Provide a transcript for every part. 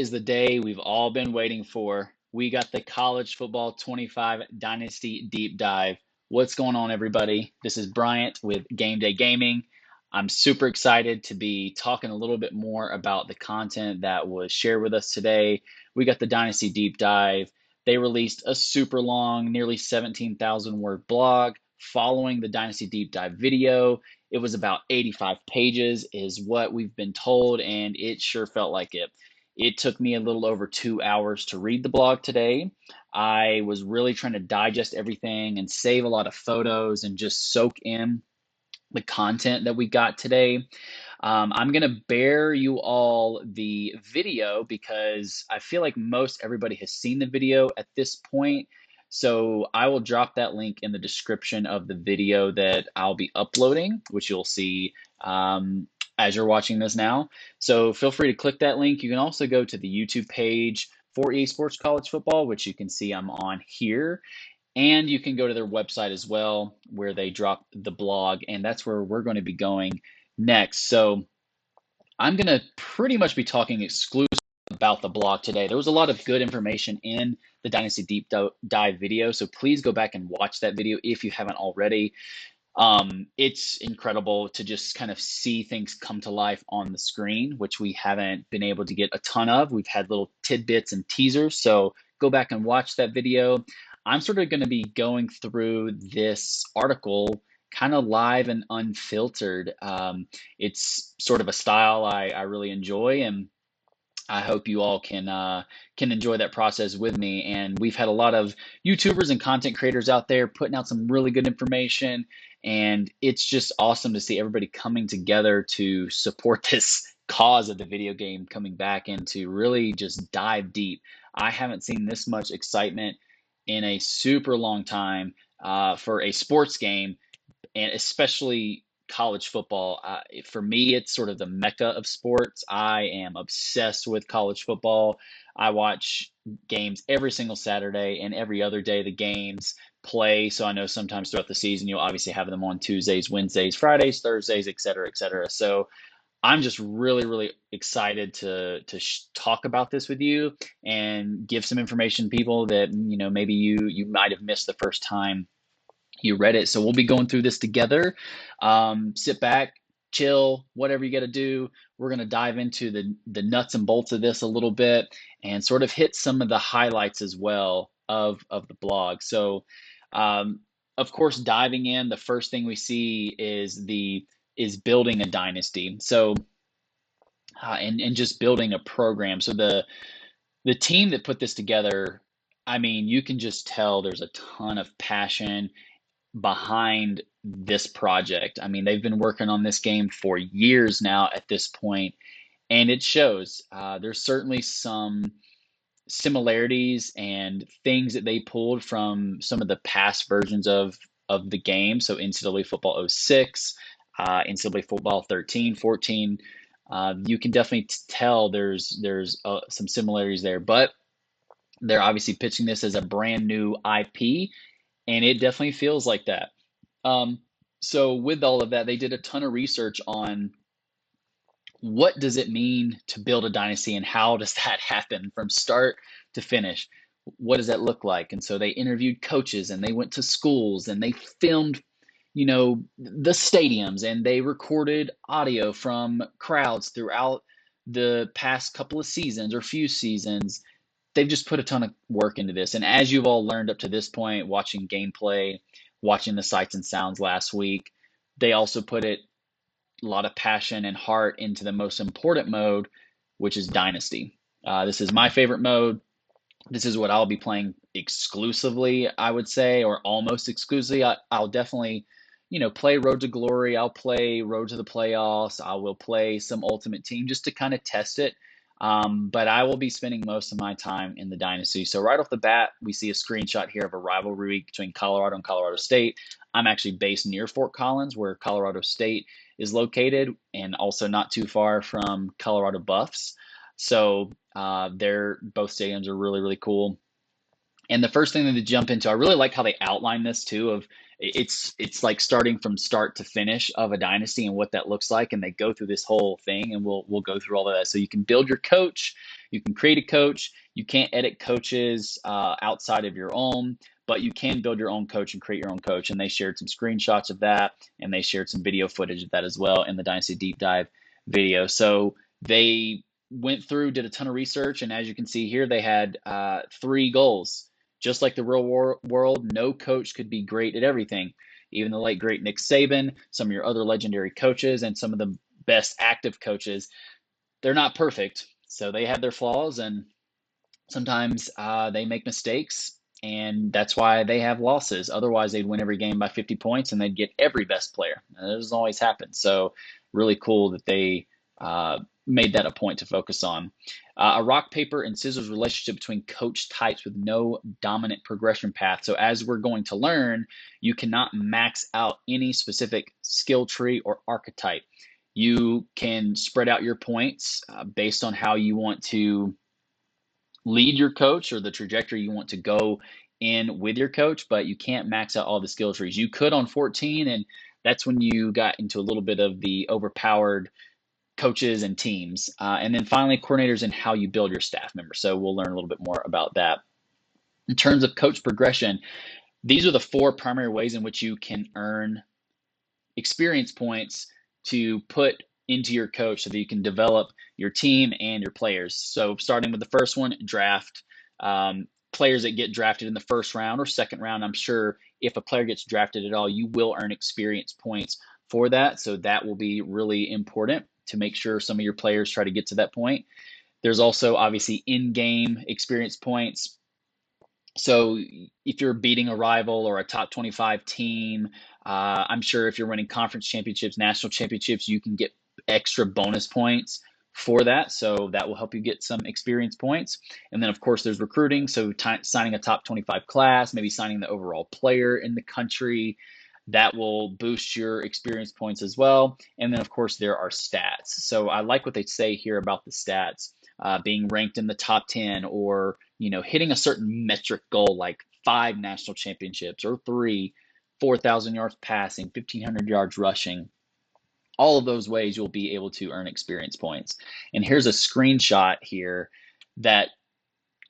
Is the day we've all been waiting for. We got the College Football 25 Dynasty Deep Dive. What's going on, everybody? This is Bryant with Gameday Gaming. I'm super excited to be talking a little bit more about the content that was shared with us today. We got the Dynasty Deep Dive. They released a super long, nearly 17,000 word blog following the Dynasty Deep Dive video. It was about 85 pages, is what we've been told, and it sure felt like it. It took me a little over 2 hours to read the blog today. I was really trying to digest everything and save a lot of photos and just soak in the content that we got today. I'm going to bear you all the video because I feel like most everybody has seen the video at this point. So I will drop that link in the description of the video that I'll be uploading, which you'll see as you're watching this now. So feel free to click that link. You can also go to the YouTube page for EA Sports College Football, which you can see I'm on here. And you can go to their website as well, where they drop the blog, and that's where we're going to be going next. So I'm going to pretty much be talking exclusively about the blog today. There was a lot of good information in the Dynasty Deep Dive video, so please go back and watch that video if you haven't already. It's incredible to just kind of see things come to life on the screen, which we haven't been able to get a ton of. We've had little tidbits and teasers, so go back and watch that video. I'm sort of going to be going through this article kind of live and unfiltered. It's sort of a style I really enjoy, and I hope you all can enjoy that process with me. And we've had a lot of YouTubers and content creators out there putting out some really good information, and it's just awesome to see everybody coming together to support this cause of the video game coming back and to really just dive deep. I haven't seen this much excitement in a super long time for a sports game, and especially college football. For me, it's sort of the mecca of sports. I am obsessed with college football. I watch games every single Saturday, and every other day the games play. So I know sometimes throughout the season you'll obviously have them on Tuesdays, Wednesdays, Fridays, Thursdays, et cetera, et cetera. So I'm just really, really excited to talk about this with you and give some information to people that maybe you might have missed the first time you read it. So we'll be going through this together. Sit back, chill, whatever you got to do. We're going to dive into the nuts and bolts of this a little bit and sort of hit some of the highlights as well of the blog. So, of course, diving in, the first thing we see is building a dynasty. So, and just building a program. So the team that put this together, I mean, you can just tell there's a ton of passion behind this project. I mean, they've been working on this game for years now at this point, and it shows. There's certainly some similarities and things that they pulled from some of the past versions of the game. So NCAA Football '06, NCAA Football 13, 14. You can definitely tell there's some similarities there, but they're obviously pitching this as a brand new IP, and it definitely feels like that. So with all of that, they did a ton of research on what does it mean to build a dynasty and how does that happen from start to finish? What does that look like? And so they interviewed coaches and they went to schools and they filmed, the stadiums, and they recorded audio from crowds throughout the past couple of seasons or few seasons. They've just put a ton of work into this. And as you've all learned up to this point, watching gameplay, watching the sights and sounds last week, they also put a lot of passion and heart into the most important mode, which is Dynasty. This is my favorite mode. This is what I'll be playing exclusively, I would say, or almost exclusively. I'll definitely, play Road to Glory. I'll play Road to the Playoffs. I will play some Ultimate Team just to kind of test it. But I will be spending most of my time in the Dynasty. So right off the bat, we see a screenshot here of a rivalry week between Colorado and Colorado State. I'm actually based near Fort Collins, where Colorado State is located, and also not too far from Colorado Buffs. So both stadiums are really, really cool. And the first thing that they jump into, I really like how they outline this too. Of it's like starting from start to finish of a dynasty and what that looks like, and they go through this whole thing, and we'll go through all of that. So you can build your coach, you can create a coach. You can't edit coaches outside of your own, but you can build your own coach and create your own coach. And they shared some screenshots of that, and they shared some video footage of that as well in the Dynasty Deep Dive video. So they went through, did a ton of research, and as you can see here, they had 3 goals. Just like the real world, no coach could be great at everything. Even the late great Nick Saban, some of your other legendary coaches, and some of the best active coaches, they're not perfect. So they have their flaws, and sometimes they make mistakes, and that's why they have losses. Otherwise, they'd win every game by 50 points, and they'd get every best player. And that doesn't always happen. So really cool that they made that a point to focus on. A rock, paper, and scissors relationship between coach types with no dominant progression path. So as we're going to learn, you cannot max out any specific skill tree or archetype. You can spread out your points based on how you want to lead your coach or the trajectory you want to go in with your coach, but you can't max out all the skill trees. You could on 14, and that's when you got into a little bit of the overpowered coaches and teams. And then finally, coordinators and how you build your staff members. So we'll learn a little bit more about that. In terms of coach progression, these are the 4 primary ways in which you can earn experience points to put into your coach so that you can develop your team and your players. So starting with the first one, draft. Players that get drafted in the first round or second round, I'm sure if a player gets drafted at all, you will earn experience points for that. So that will be really important to make sure some of your players try to get to that point. There's also obviously in-game experience points. So if you're beating a rival or a top 25 team, I'm sure if you're winning conference championships, national championships, you can get extra bonus points for that. So that will help you get some experience points. And then, of course, there's recruiting. So signing a top 25 class, maybe signing the overall player in the country, that will boost your experience points as well. And then, of course, there are stats. So I like what they say here about the stats. Being ranked in the top 10, or hitting a certain metric goal like 5 national championships, or 3, 4,000 yards passing, 1,500 yards rushing. All of those ways you'll be able to earn experience points. And here's a screenshot here that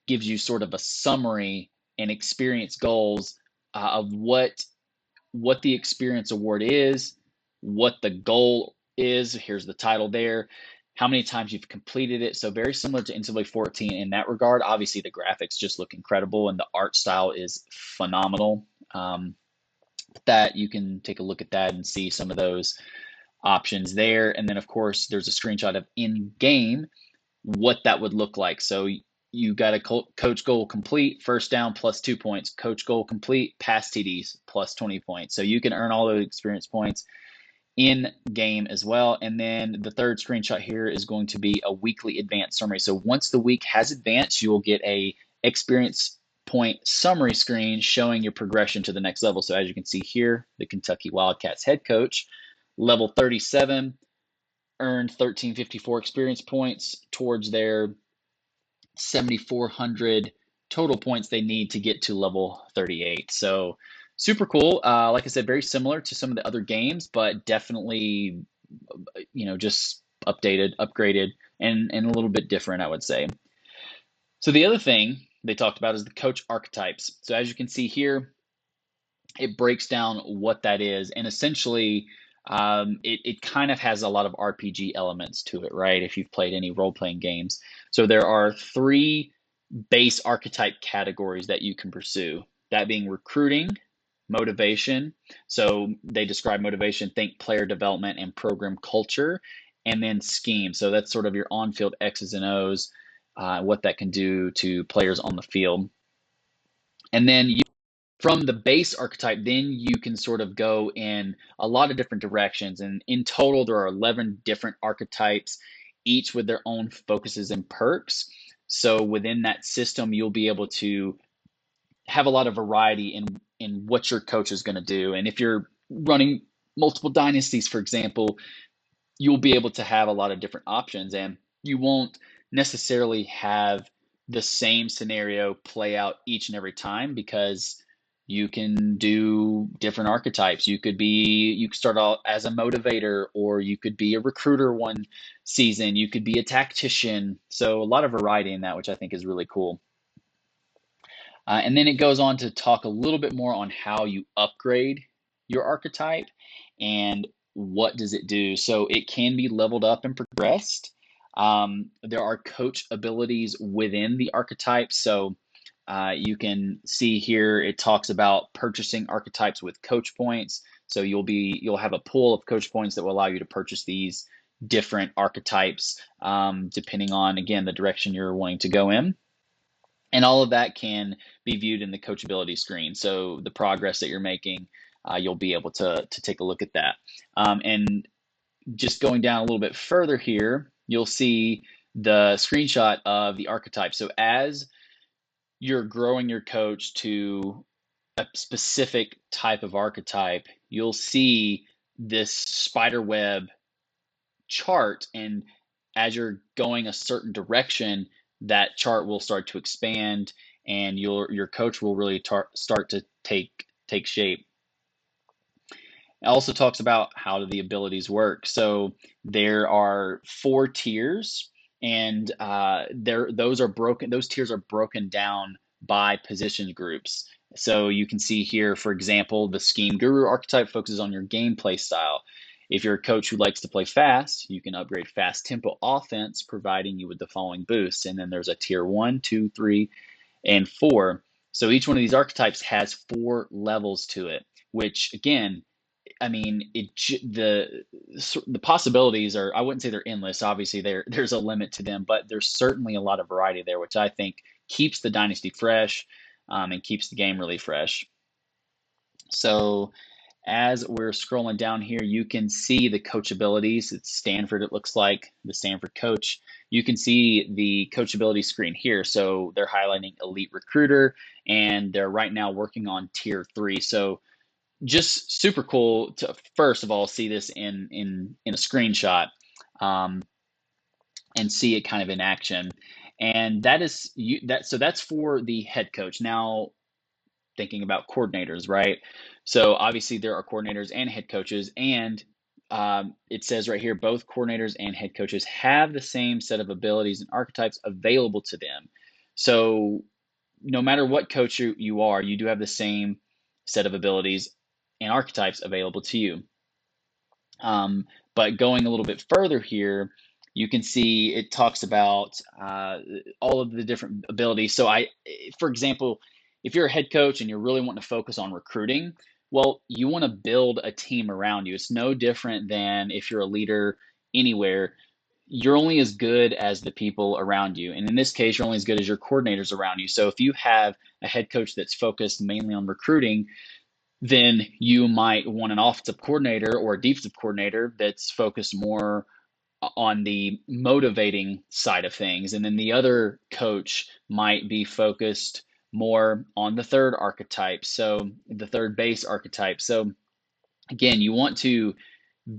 gives you sort of a summary and experience goals of what the experience award is, what the goal is. Here's the title there, how many times you've completed it. So very similar to NCAA 14 in that regard. Obviously, the graphics just look incredible, and the art style is phenomenal. That you can take a look at that and see some of those options there. And then, of course, there's a screenshot of in-game, what that would look like. So you got a coach goal complete, first down plus 2 points, coach goal complete, pass TDs plus 20 points. So you can earn all those experience points in game as well. And then the third screenshot here is going to be a weekly advanced summary. So once the week has advanced, you will get a experience point summary screen showing your progression to the next level. So as you can see here, the Kentucky Wildcats head coach, level 37, earned 1354 experience points towards their 7,400 total points they need to get to level 38. So super cool. Like I said, very similar to some of the other games, but definitely, just updated, upgraded, and a little bit different, I would say. So the other thing they talked about is the coach archetypes. So as you can see here, it breaks down what that is, and essentially it kind of has a lot of RPG elements to it, right? If you've played any role-playing games. So there are 3 base archetype categories that you can pursue, that being recruiting, motivation. So they describe motivation, think player development and program culture, and then scheme. So that's sort of your on-field X's and O's, what that can do to players on the field. And then from the base archetype, then you can sort of go in a lot of different directions. And in total, there are 11 different archetypes, each with their own focuses and perks. So within that system, you'll be able to have a lot of variety in what your coach is going to do. And if you're running multiple dynasties, for example, you'll be able to have a lot of different options, and you won't necessarily have the same scenario play out each and every time because you can do different archetypes. You could start out as a motivator, or you could be a recruiter one season. You could be a tactician. So a lot of variety in that, which I think is really cool. And then it goes on to talk a little bit more on how you upgrade your archetype and what does it do. So it can be leveled up and progressed. There are coach abilities within the archetype. So you can see here it talks about purchasing archetypes with coach points. So you'll have a pool of coach points that will allow you to purchase these different archetypes depending on, again, the direction you're wanting to go in. And all of that can be viewed in the coachability screen. So the progress that you're making, you'll be able to take a look at that. And just going down a little bit further here, you'll see the screenshot of the archetype. So as you're growing your coach to a specific type of archetype, you'll see this spider web chart, and as you're going a certain direction, that chart will start to expand, and your coach will really start to take shape. It also talks about how do the abilities work. So there are 4 tiers, and those are broken. Those tiers are broken down by position groups. So you can see here, for example, the Scheme Guru archetype focuses on your gameplay style. If you're a coach who likes to play fast, you can upgrade fast tempo offense, providing you with the following boosts. And then there's a tier 1, 2, 3, and 4. So each one of these archetypes has 4 levels to it, which again, I mean, the possibilities are, I wouldn't say they're endless. Obviously, there's a limit to them, but there's certainly a lot of variety there, which I think keeps the dynasty fresh and keeps the game really fresh. So as we're scrolling down here, you can see the coach abilities. It's Stanford, it looks like, the Stanford coach. You can see the coachability screen here. So they're highlighting Elite Recruiter, and they're right now working on Tier 3. So just super cool to first of all see this in a screenshot um, and see it kind of in action. And that's for the head coach. Now thinking about coordinators, right? So obviously there are coordinators and head coaches, and it says right here both coordinators and head coaches have the same set of abilities and archetypes available to them. So no matter what coach you are, you do have the same set of abilities and archetypes available to you. But going a little bit further here, you can see it talks about all of the different abilities. So for example, if you're a head coach and you're really wanting to focus on recruiting, well, you want to build a team around you. It's no different than if you're a leader anywhere. You're only as good as the people around you. And in this case, you're only as good as your coordinators around you. So if you have a head coach that's focused mainly on recruiting, then you might want an offensive coordinator or a defensive coordinator that's focused more on the motivating side of things. And then the other coach might be focused more on the third archetype, so the third base archetype. So again, you want to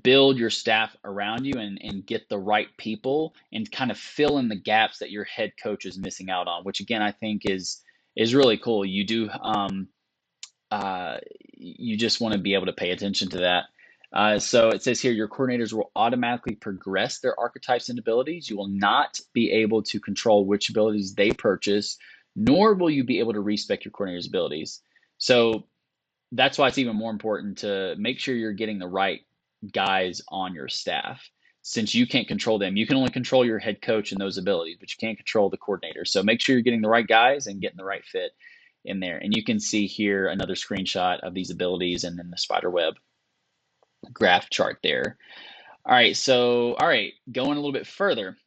build your staff around you and get the right people and kind of fill in the gaps that your head coach is missing out on, which again, I think is really cool. You just want to be able to pay attention to that. So it says here, your coordinators will automatically progress their archetypes and abilities. You will not be able to control which abilities they purchase, nor will you be able to respec your coordinator's abilities. So that's why it's even more important to make sure you're getting the right guys on your staff. Since you can't control them, you can only control your head coach and those abilities, but you can't control the coordinator. So make sure you're getting the right guys and getting the right fit in there. And you can see here another screenshot of these abilities and then the spider web graph chart there. All right, going a little bit further.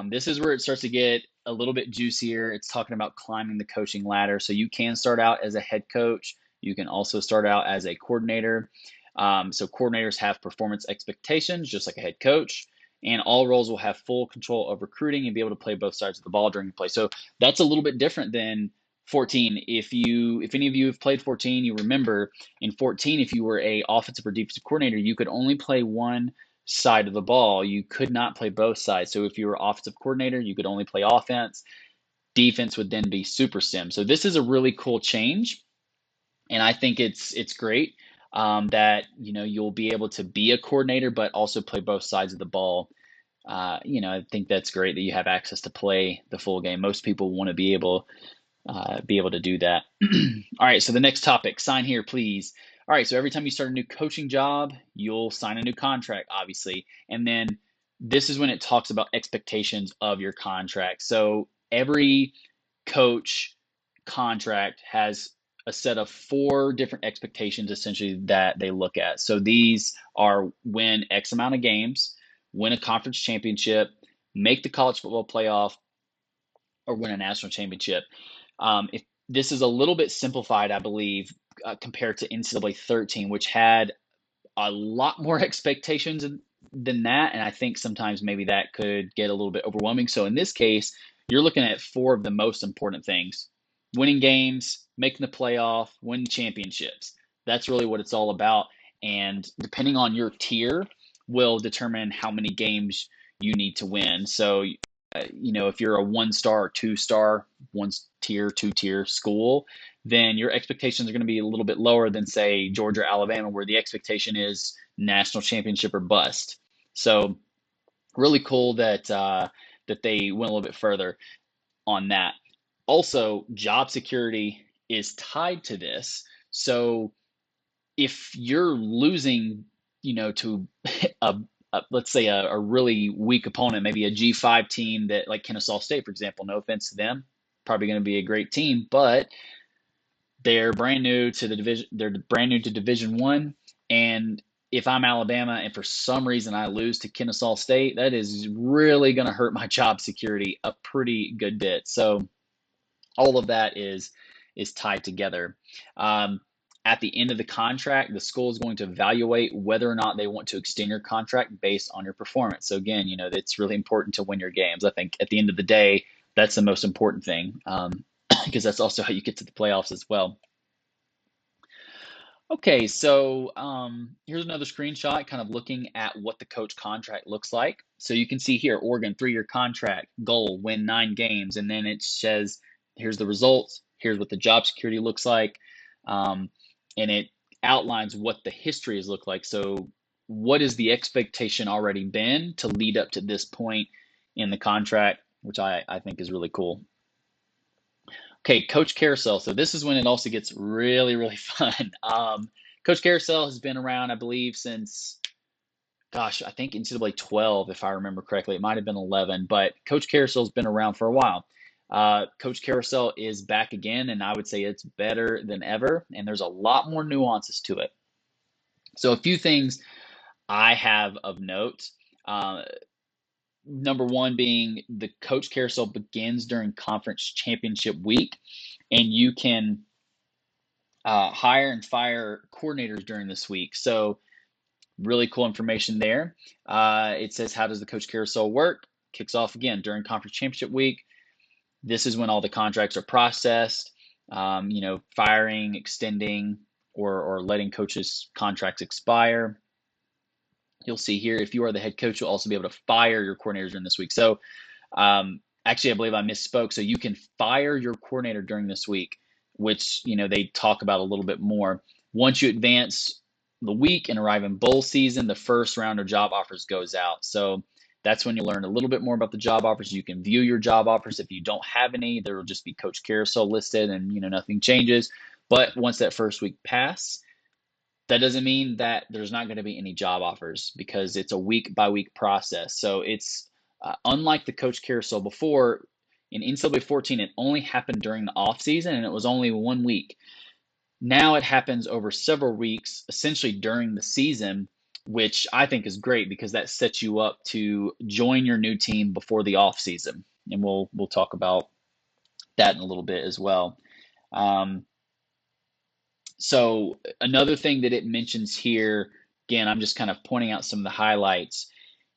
This is where it starts to get a little bit juicier. It's talking about climbing the coaching ladder. So you can start out as a head coach. You can also start out as a coordinator. So coordinators have performance expectations, just like a head coach. And all roles will have full control of recruiting and be able to play both sides of the ball during the play. So that's a little bit different than 14. If any of you have played 14, you remember in 14, if you were a offensive or defensive coordinator, you could only play one side of the ball. You could not play both sides. So if you were offensive coordinator, you could only play offense. defense would then be super sim. So this is a really cool change, and I think it's great that you'll be able to be a coordinator but also play both sides of the ball. I think that's great that you have access to play the full game. Most people want to be able to do that. All right, so the next topic, sign here, please. All right, so every time you start a new coaching job, you'll sign a new contract, obviously. And then this is when it talks about expectations of your contract. So every coach contract has a set of 4 different expectations essentially that they look at. So these are win X amount of games, win a conference championship, make the college football playoff, or win a national championship. If this is a little bit simplified, I believe, compared to NCAA 13, which had a lot more expectations than that. And I think sometimes maybe that could get a little bit overwhelming. So in this case, you're looking at 4 of the most important things: winning games, making the playoff, winning championships. That's really what it's all about. And depending on your tier, will determine how many games you need to win. So, if you're a 1-star or 2-star, 1 tier, 2-tier school, then your expectations are going to be a little bit lower than, say, Georgia or Alabama, where the expectation is national championship or bust. So really cool that that they went a little bit further on that. Also, job security is tied to this. So if you're losing, to a, let's say a really weak opponent, maybe a G5 team that, like Kennesaw State, for example, no offense to them, probably going to be a great team, but they're brand new to the division. They're brand new to Division One, and if I'm Alabama and for some reason I lose to Kennesaw State, that is really going to hurt my job security a pretty good bit. So all of that is tied together. Um, at the end of the contract, the school is going to evaluate whether or not they want to extend your contract based on your performance. So again, it's really important to win your games. I think at the end of the day, that's the most important thing, because that's also how you get to the playoffs as well. Okay, so here's another screenshot, kind of looking at what the coach contract looks like. So you can see here, Oregon 3-year contract, goal, win 9 games, and then it says, here's the results, here's what the job security looks like, and it outlines what the history has looked like. So what is the expectation already been to lead up to this point in the contract, which I think is really cool. Okay, Coach Carousel. So this is when it also gets really, really fun. Coach Carousel has been around, I believe, since, gosh, I think NCAA 12, if I remember correctly. It might have been 11, but Coach Carousel has been around for a while. Coach Carousel is back again, and I would say it's better than ever, and there's a lot more nuances to it. So a few things I have of note. Number one being the Coach Carousel begins during conference championship week, and you can hire and fire coordinators during this week. So really cool information there. It says, how does the Coach Carousel work? Kicks off again during conference championship week. This is when all the contracts are processed, firing, extending, or letting coaches' contracts expire. You'll see here, if you are the head coach, you'll also be able to fire your coordinators during this week. So actually, I believe I misspoke. So you can fire your coordinator during this week, which, they talk about a little bit more. Once you advance the week and arrive in bowl season, the first round of job offers goes out. So that's when you learn a little bit more about the job offers. You can view your job offers. If you don't have any, there will just be Coach Carousel listed, and, nothing changes. But once that first week passes, that doesn't mean that there's not going to be any job offers, because it's a week by week process. So it's unlike the Coach Carousel before. In NCAA 14, it only happened during the off season, and it was only 1 week. Now it happens over several weeks, essentially during the season, which I think is great because that sets you up to join your new team before the off season, and we'll talk about that in a little bit as well. So another thing that it mentions here, again, I'm just kind of pointing out some of the highlights.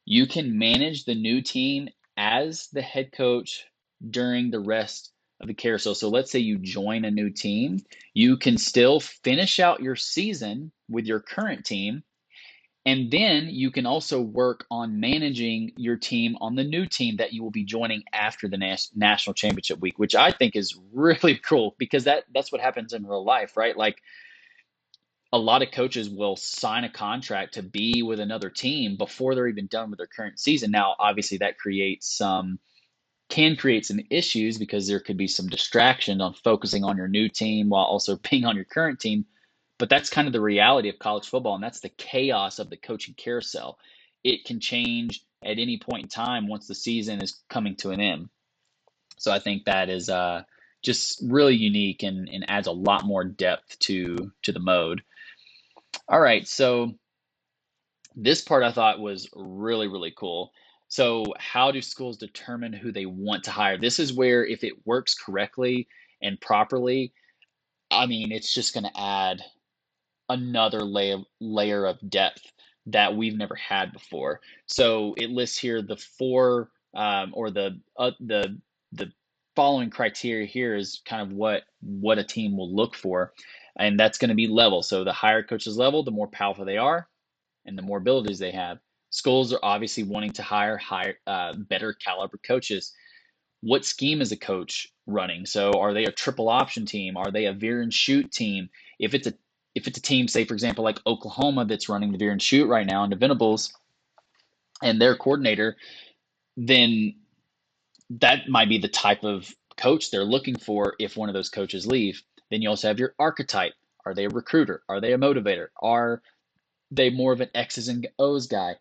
You can manage the new team as the head coach during the rest of the carousel. So let's say you join a new team, you can still finish out your season with your current team, And then you can also work on managing your team on the new team that you will be joining after the national championship week, which I think is really cool because that's what happens in real life, right? Like a lot of coaches will sign a contract to be with another team before they're even done with their current season. Now, obviously, that can create some issues because there could be some distraction on focusing on your new team while also being on your current team. But that's kind of the reality of college football, and that's the chaos of the coaching carousel. It can change at any point in time once the season is coming to an end. So I think that is just really unique and adds a lot more depth to the mode. All right, so this part I thought was really, really cool. So, how do schools determine who they want to hire? This is where, if it works correctly and properly, I mean, it's just going to add another layer of depth that we've never had before. So it lists here the four or the following criteria here is kind of what a team will look for, and that's going to be level. So the higher coaches level, the more powerful they are, and the more abilities they have. Schools are obviously wanting to hire better caliber coaches. What scheme is a coach running? So are they a triple option team? Are they a veer and shoot team? If it's a team, say for example, like Oklahoma that's running the veer and shoot right now into Venables and their coordinator, then that might be the type of coach they're looking for if one of those coaches leave. Then you also have your archetype. Are they a recruiter? Are they a motivator? Are they more of an X's and O's guy?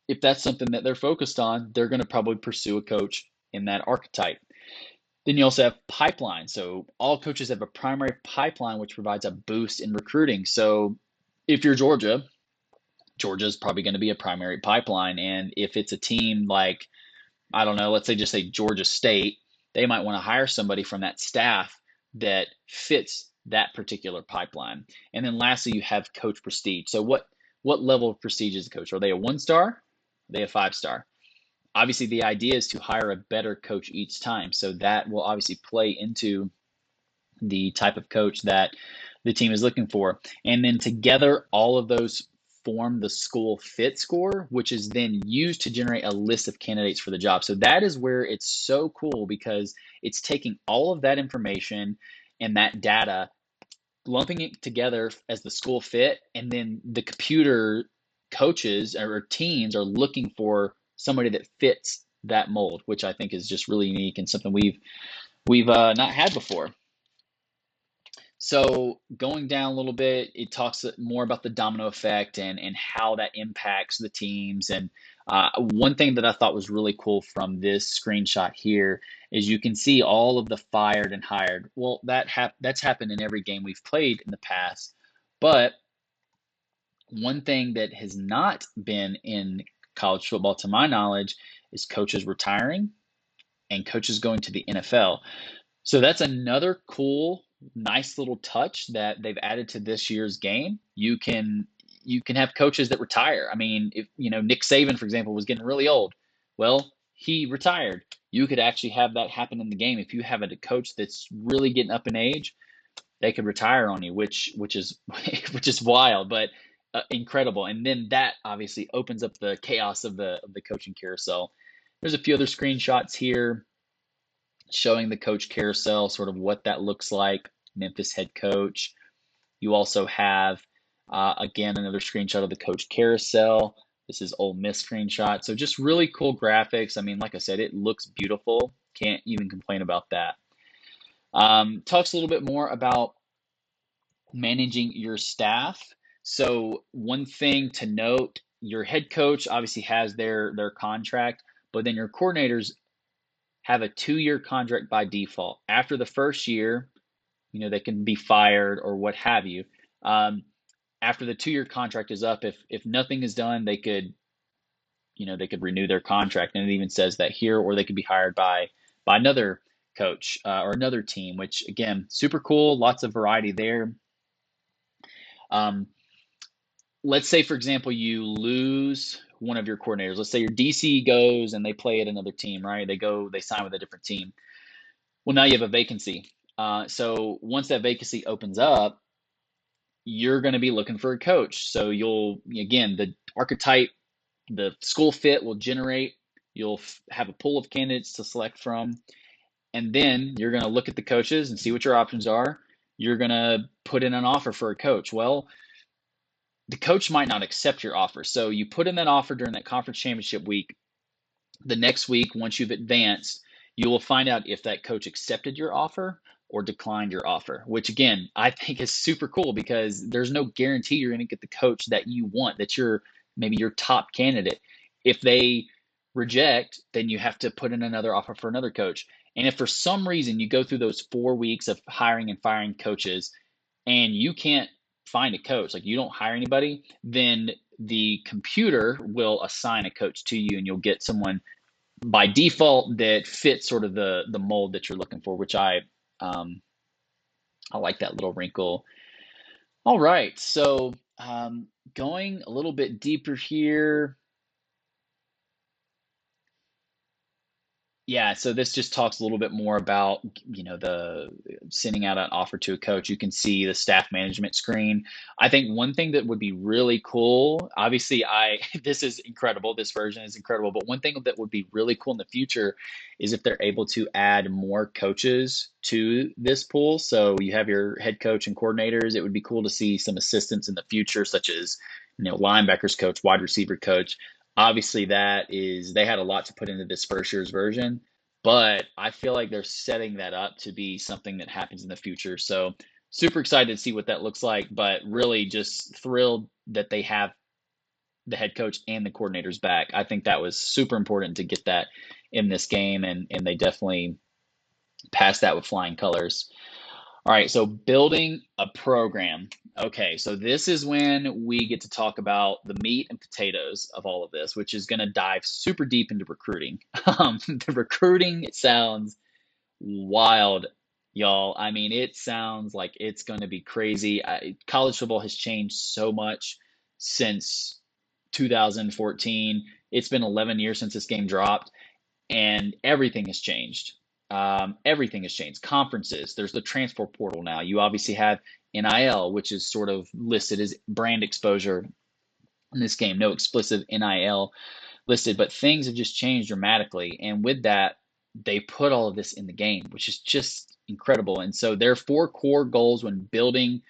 If that's something that they're focused on, they're going to probably pursue a coach in that archetype. Then you also have pipeline. So all coaches have a primary pipeline, which provides a boost in recruiting. So if you're Georgia, Georgia's probably going to be a primary pipeline. And if it's a team like, I don't know, let's say Georgia State, they might want to hire somebody from that staff that fits that particular pipeline. And then lastly, you have coach prestige. So what level of prestige is a coach? Are they a 1-star? Are they a 5-star? Obviously, the idea is to hire a better coach each time. So that will obviously play into the type of coach that the team is looking for. And then together, all of those form the school fit score, which is then used to generate a list of candidates for the job. So that is where it's so cool because it's taking all of that information and that data, lumping it together as the school fit, and then the computer coaches or teams are looking for somebody that fits that mold, which I think is just really unique and something we've not had before. So going down a little bit, it talks more about the domino effect and how that impacts the teams. And one thing that I thought was really cool from this screenshot here is you can see all of the fired and hired. Well, that's happened in every game we've played in the past. But one thing that has not been in college football, to my knowledge, is coaches retiring and coaches going to the NFL. So that's another cool, nice little touch that they've added to this year's game. You can have coaches that retire. I mean, if Nick Saban, for example, was getting really old, well, he retired. You could actually have that happen in the game. If you have a coach that's really getting up in age, they could retire on you, which is which is wild, but incredible. And then that obviously opens up the chaos of the coaching carousel. There's a few other screenshots here showing the coach carousel, sort of what that looks like. Memphis head coach. You also have, again, another screenshot of the coach carousel. This is Ole Miss screenshot. So just really cool graphics. I mean, like I said, it looks beautiful. Can't even complain about that. Talks a little bit more about managing your staff. So one thing to note, your head coach obviously has their contract, but then your coordinators have a 2-year contract by default. After the first year, they can be fired or what have you. After the 2-year contract is up, if nothing is done, they could renew their contract, and it even says that here, or they could be hired by another coach or another team, which again, super cool. Lots of variety there. Let's say, for example, you lose one of your coordinators. Let's say your DC goes and they play at another team, right? They sign with a different team. Well, now you have a vacancy. So once that vacancy opens up, you're going to be looking for a coach. So you'll, again, the archetype, the school fit will generate. You'll have a pool of candidates to select from. And then you're going to look at the coaches and see what your options are. You're going to put in an offer for a coach. Well, the coach might not accept your offer. So you put in that offer during that conference championship week. The next week, once you've advanced, you will find out if that coach accepted your offer or declined your offer, which again, I think is super cool because there's no guarantee you're going to get the coach that you want, that you're maybe your top candidate. If they reject, then you have to put in another offer for another coach. And if for some reason you go through those 4 weeks of hiring and firing coaches and you can't find a coach, like you don't hire anybody, then the computer will assign a coach to you and you'll get someone by default that fits sort of the mold that you're looking for, which I like that little wrinkle. All right, so going a little bit deeper here. Yeah, so this just talks a little bit more about, the sending out an offer to a coach. You can see the staff management screen. I think one thing that would be really cool, obviously this is incredible, this version is incredible, but one thing that would be really cool in the future is if they're able to add more coaches to this pool. So you have your head coach and coordinators. It would be cool to see some assistants in the future, such as, linebackers coach, wide receiver coach. Obviously, they had a lot to put into this first year's version, but I feel like they're setting that up to be something that happens in the future. So super excited to see what that looks like, but really just thrilled that they have the head coach and the coordinators back. I think that was super important to get that in this game, and they definitely passed that with flying colors. All right, so building a program. Okay, so this is when we get to talk about the meat and potatoes of all of this, which is going to dive super deep into recruiting. The recruiting sounds wild, y'all. I mean, it sounds like it's going to be crazy. College football has changed so much since 2014. It's been 11 years since this game dropped and everything has changed. Everything has changed. Conferences, there's the transfer portal now. You obviously have NIL, which is sort of listed as brand exposure in this game. No explicit NIL listed, but things have just changed dramatically. And with that, they put all of this in the game, which is just incredible. And so there are 4 core goals when building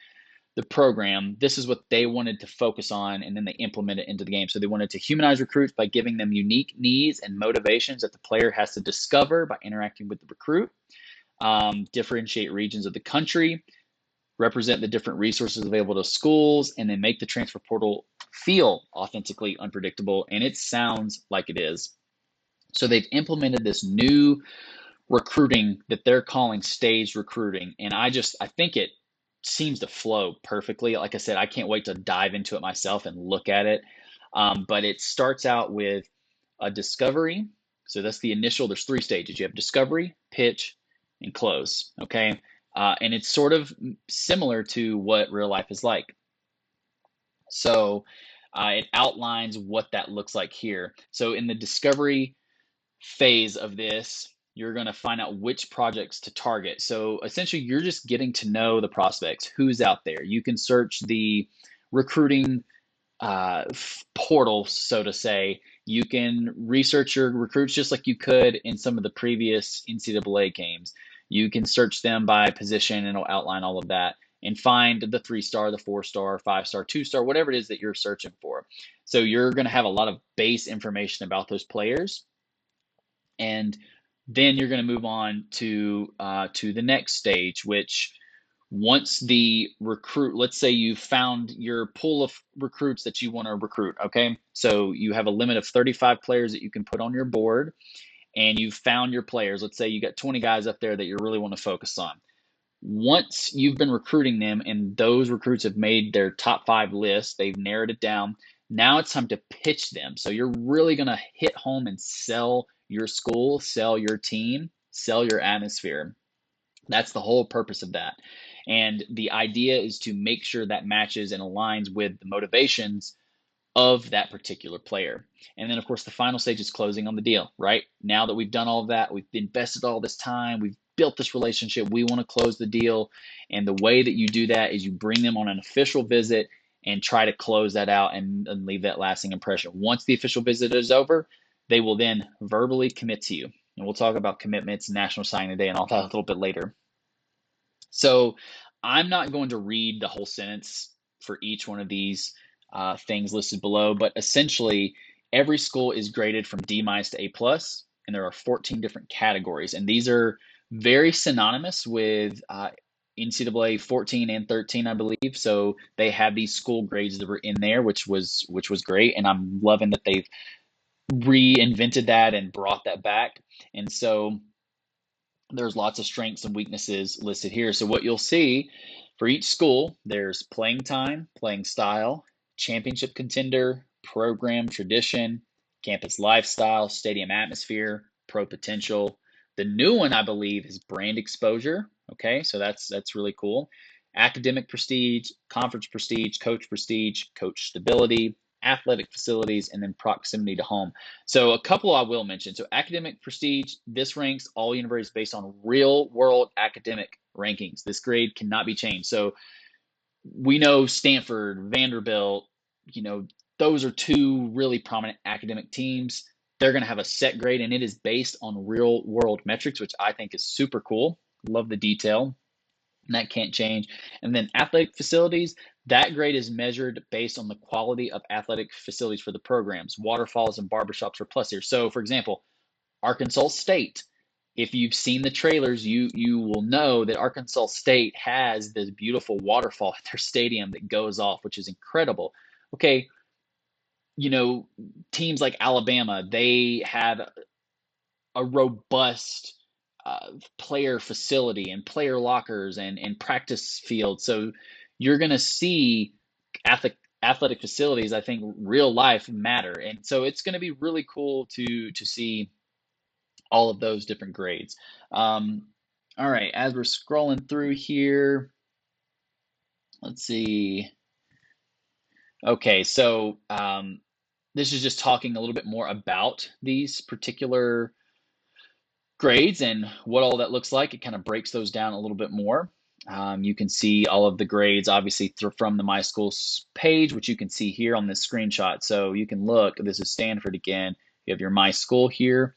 the program. This is what they wanted to focus on, and then they implement it into the game. So they wanted to humanize recruits by giving them unique needs and motivations that the player has to discover by interacting with the recruit, differentiate regions of the country, represent the different resources available to schools, and then make the transfer portal feel authentically unpredictable. And it sounds like it is. So they've implemented this new recruiting that they're calling staged recruiting. And I think it seems to flow perfectly. Like I said, I can't wait to dive into it myself and look at it. But it starts out with a discovery. So that's the initial, there's 3 stages. You have discovery, pitch, and close. Okay. And it's sort of similar to what real life is like. So it outlines what that looks like here. So in the discovery phase of this, you're going to find out which projects to target. So essentially, you're just getting to know the prospects, who's out there. You can search the recruiting portal, so to say. You can research your recruits just like you could in some of the previous NCAA games. You can search them by position and it'll outline all of that and find the 3-star, the 4-star, 5-star, 2-star, whatever it is that you're searching for. So you're going to have a lot of base information about those players. And then you're going to move on to the next stage, which once the recruit, let's say you found your pool of recruits that you want to recruit, okay? So you have a limit of 35 players that you can put on your board, and you've found your players. Let's say you got 20 guys up there that you really want to focus on. Once you've been recruiting them and those recruits have made their top 5 list, they've narrowed it down. Now it's time to pitch them. So you're really going to hit home and sell your school, sell your team, sell your atmosphere. That's the whole purpose of that. And the idea is to make sure that matches and aligns with the motivations of that particular player. And then, of course, the final stage is closing on the deal, right? Now that we've done all of that, we've invested all this time, we've built this relationship. We want to close the deal. And the way that you do that is you bring them on an official visit and try to close that out and leave that lasting impression. Once the official visit is over, they will then verbally commit to you. And we'll talk about commitments, National Signing Day, and all that a little bit later. So I'm not going to read the whole sentence for each one of these things listed below, but essentially every school is graded from D- to A+, and there are 14 different categories. And these are very synonymous with NCAA 14 and 13, I believe. So they have these school grades that were in there, which was great. And I'm loving that they've reinvented that and brought that back. And so there's lots of strengths and weaknesses listed here. So what you'll see for each school, there's playing time, playing style, championship contender, program tradition, campus lifestyle, stadium atmosphere, pro potential. The new one, I believe, is brand exposure. Okay, so that's really cool. Academic prestige, conference prestige, coach stability, athletic facilities, and then proximity to home. So a couple I will mention. So academic prestige, this ranks all universities based on real world academic rankings. This grade cannot be changed. So we know Stanford, Vanderbilt, those are two really prominent academic teams. They're going to have a set grade, and it is based on real world metrics, which I think is super cool. Love the detail. And that can't change. And then athletic facilities, that grade is measured based on the quality of athletic facilities for the programs. Waterfalls and barbershops are plus here. So, for example, Arkansas State. If you've seen the trailers, you will know that Arkansas State has this beautiful waterfall at their stadium that goes off, which is incredible. Okay, teams like Alabama, they have a robust player facility and player lockers and practice field. So you're going to see athletic facilities, I think real life matter. And so it's going to be really cool to see all of those different grades. All right, as we're scrolling through here, let's see. Okay, so this is just talking a little bit more about these particular grades and what all that looks like. It kind of breaks those down a little bit more. You can see all of the grades, obviously, from the My Schools page, which you can see here on this screenshot. So you can look, this is Stanford again. You have your My School here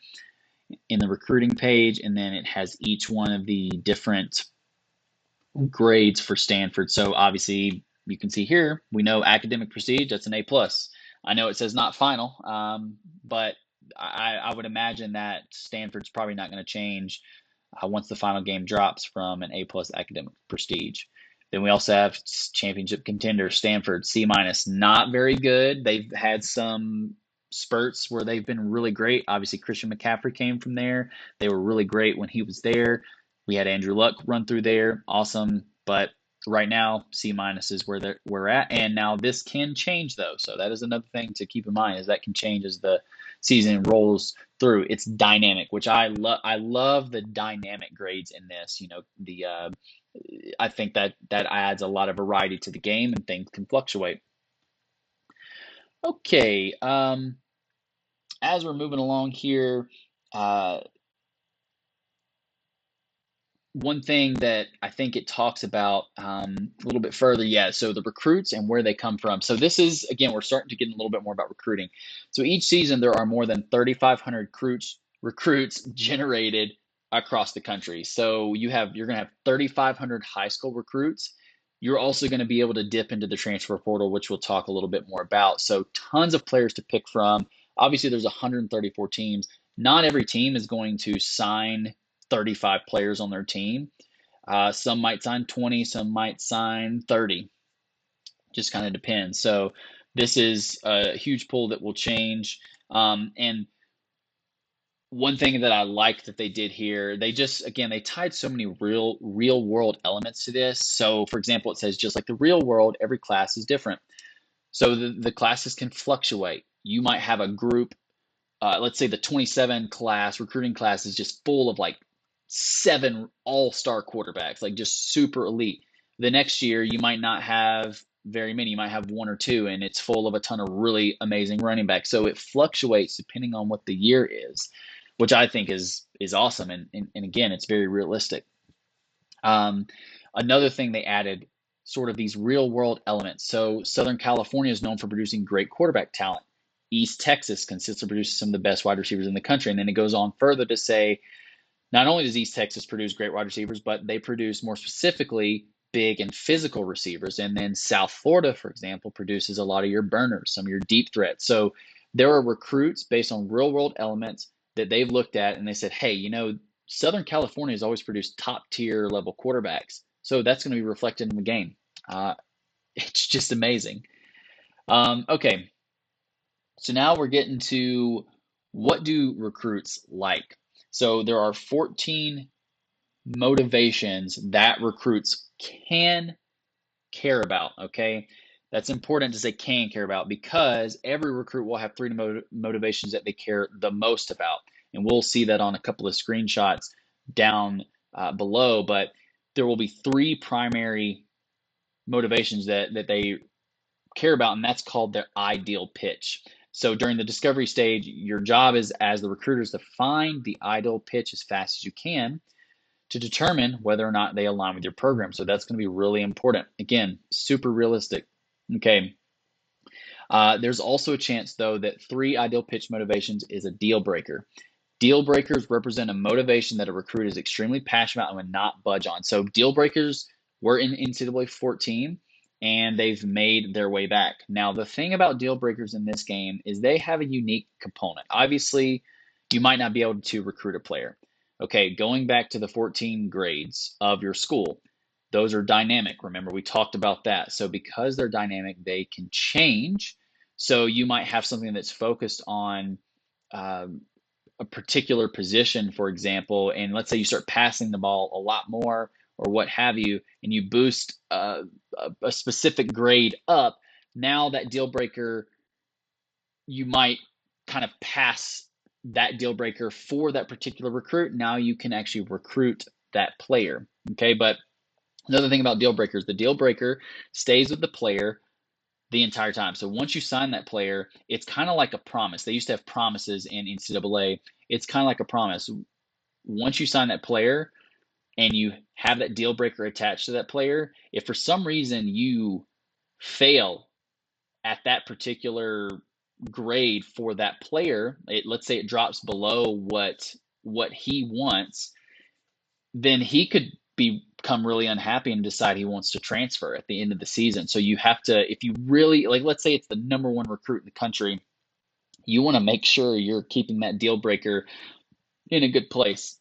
in the recruiting page, and then it has each one of the different grades for Stanford. So obviously, you can see here, we know academic prestige, that's an A+. I know it says not final, but I would imagine that Stanford's probably not going to change once the final game drops from an A+ academic prestige. Then we also have championship contender Stanford C-, not very good. They've had some spurts where they've been really great. Obviously, Christian McCaffrey came from there. They were really great when he was there. We had Andrew Luck run through there. Awesome. But right now, C- is where we're at. And now this can change, though. So that is another thing to keep in mind, is that can change as the season rolls through. It's dynamic, which I love. I love the dynamic grades in this. I think that adds a lot of variety to the game, and things can fluctuate. Okay, as we're moving along here, one thing that I think it talks about a little bit further, yeah, so the recruits and where they come from. So this is, again, we're starting to get a little bit more about recruiting. So each season there are more than 3,500 recruits generated across the country. So you're going to have 3,500 high school recruits. You're also going to be able to dip into the transfer portal, which we'll talk a little bit more about. So tons of players to pick from. Obviously, there's 134 teams. Not every team is going to sign 35 players on their team. Some might sign 20, some might sign 30. Just kind of depends. So this is a huge pool that will change. And one thing that I like that they did here, they tied so many real world elements to this. So for example, it says, just like the real world, every class is different. So the classes can fluctuate. You might have a group, let's say the 27 class, recruiting class is just full of like 7 all-star quarterbacks, like just super elite. The next year, you might not have very many. You might have 1 or 2, and it's full of a ton of really amazing running backs. So it fluctuates depending on what the year is. which I think is awesome. And again, it's very realistic. Um, Another thing they added, sort of these real world elements. So Southern California is known for producing great quarterback talent. East Texas consists of producing some of the best wide receivers in the country. And then it goes on further to say not only does East Texas produce great wide receivers, but they produce more specifically big and physical receivers. And then South Florida, for example, produces a lot of your burners, some of your deep threats. So there are recruits based on real world elements that they've looked at and they said, hey, Southern California has always produced top tier level quarterbacks. So that's going to be reflected in the game. It's just amazing. Okay, so now we're getting to what do recruits like? So there are 14 motivations that recruits can care about. Okay. That's important to say can care about because every recruit will have three motivations that they care the most about. And we'll see that on a couple of screenshots down below. But there will be three primary motivations that they care about, and that's called their ideal pitch. So during the discovery stage, your job is as the recruiter is to find the ideal pitch as fast as you can to determine whether or not they align with your program. So that's going to be really important. Again, super realistic. Okay. There's also a chance, though, that three ideal pitch motivations is a deal breaker. Deal breakers represent a motivation that a recruit is extremely passionate about and would not budge on. So deal breakers were in NCAA 14 and they've made their way back. Now, the thing about deal breakers in this game is they have a unique component. Obviously, you might not be able to recruit a player. Okay, going back to the 14 grades of your school, those are dynamic. Remember, we talked about that. So because they're dynamic, they can change. So you might have something that's focused on a particular position, for example, and let's say you start passing the ball a lot more or what have you, and you boost a specific grade up. Now that deal breaker, you might kind of pass that deal breaker for that particular recruit. Now you can actually recruit that player. Okay, but another thing about deal breakers, the deal breaker stays with the player the entire time. So once you sign that player, it's kind of like a promise. They used to have promises in NCAA. It's kind of like a promise. Once you sign that player and you have that deal breaker attached to that player, if for some reason you fail at that particular grade for that player, let's say it drops below what he wants, then he could become really unhappy and decide he wants to transfer at the end of the season. So you have to, if you really like, let's say it's the number one recruit in the country, you want to make sure you're keeping that deal breaker in a good place.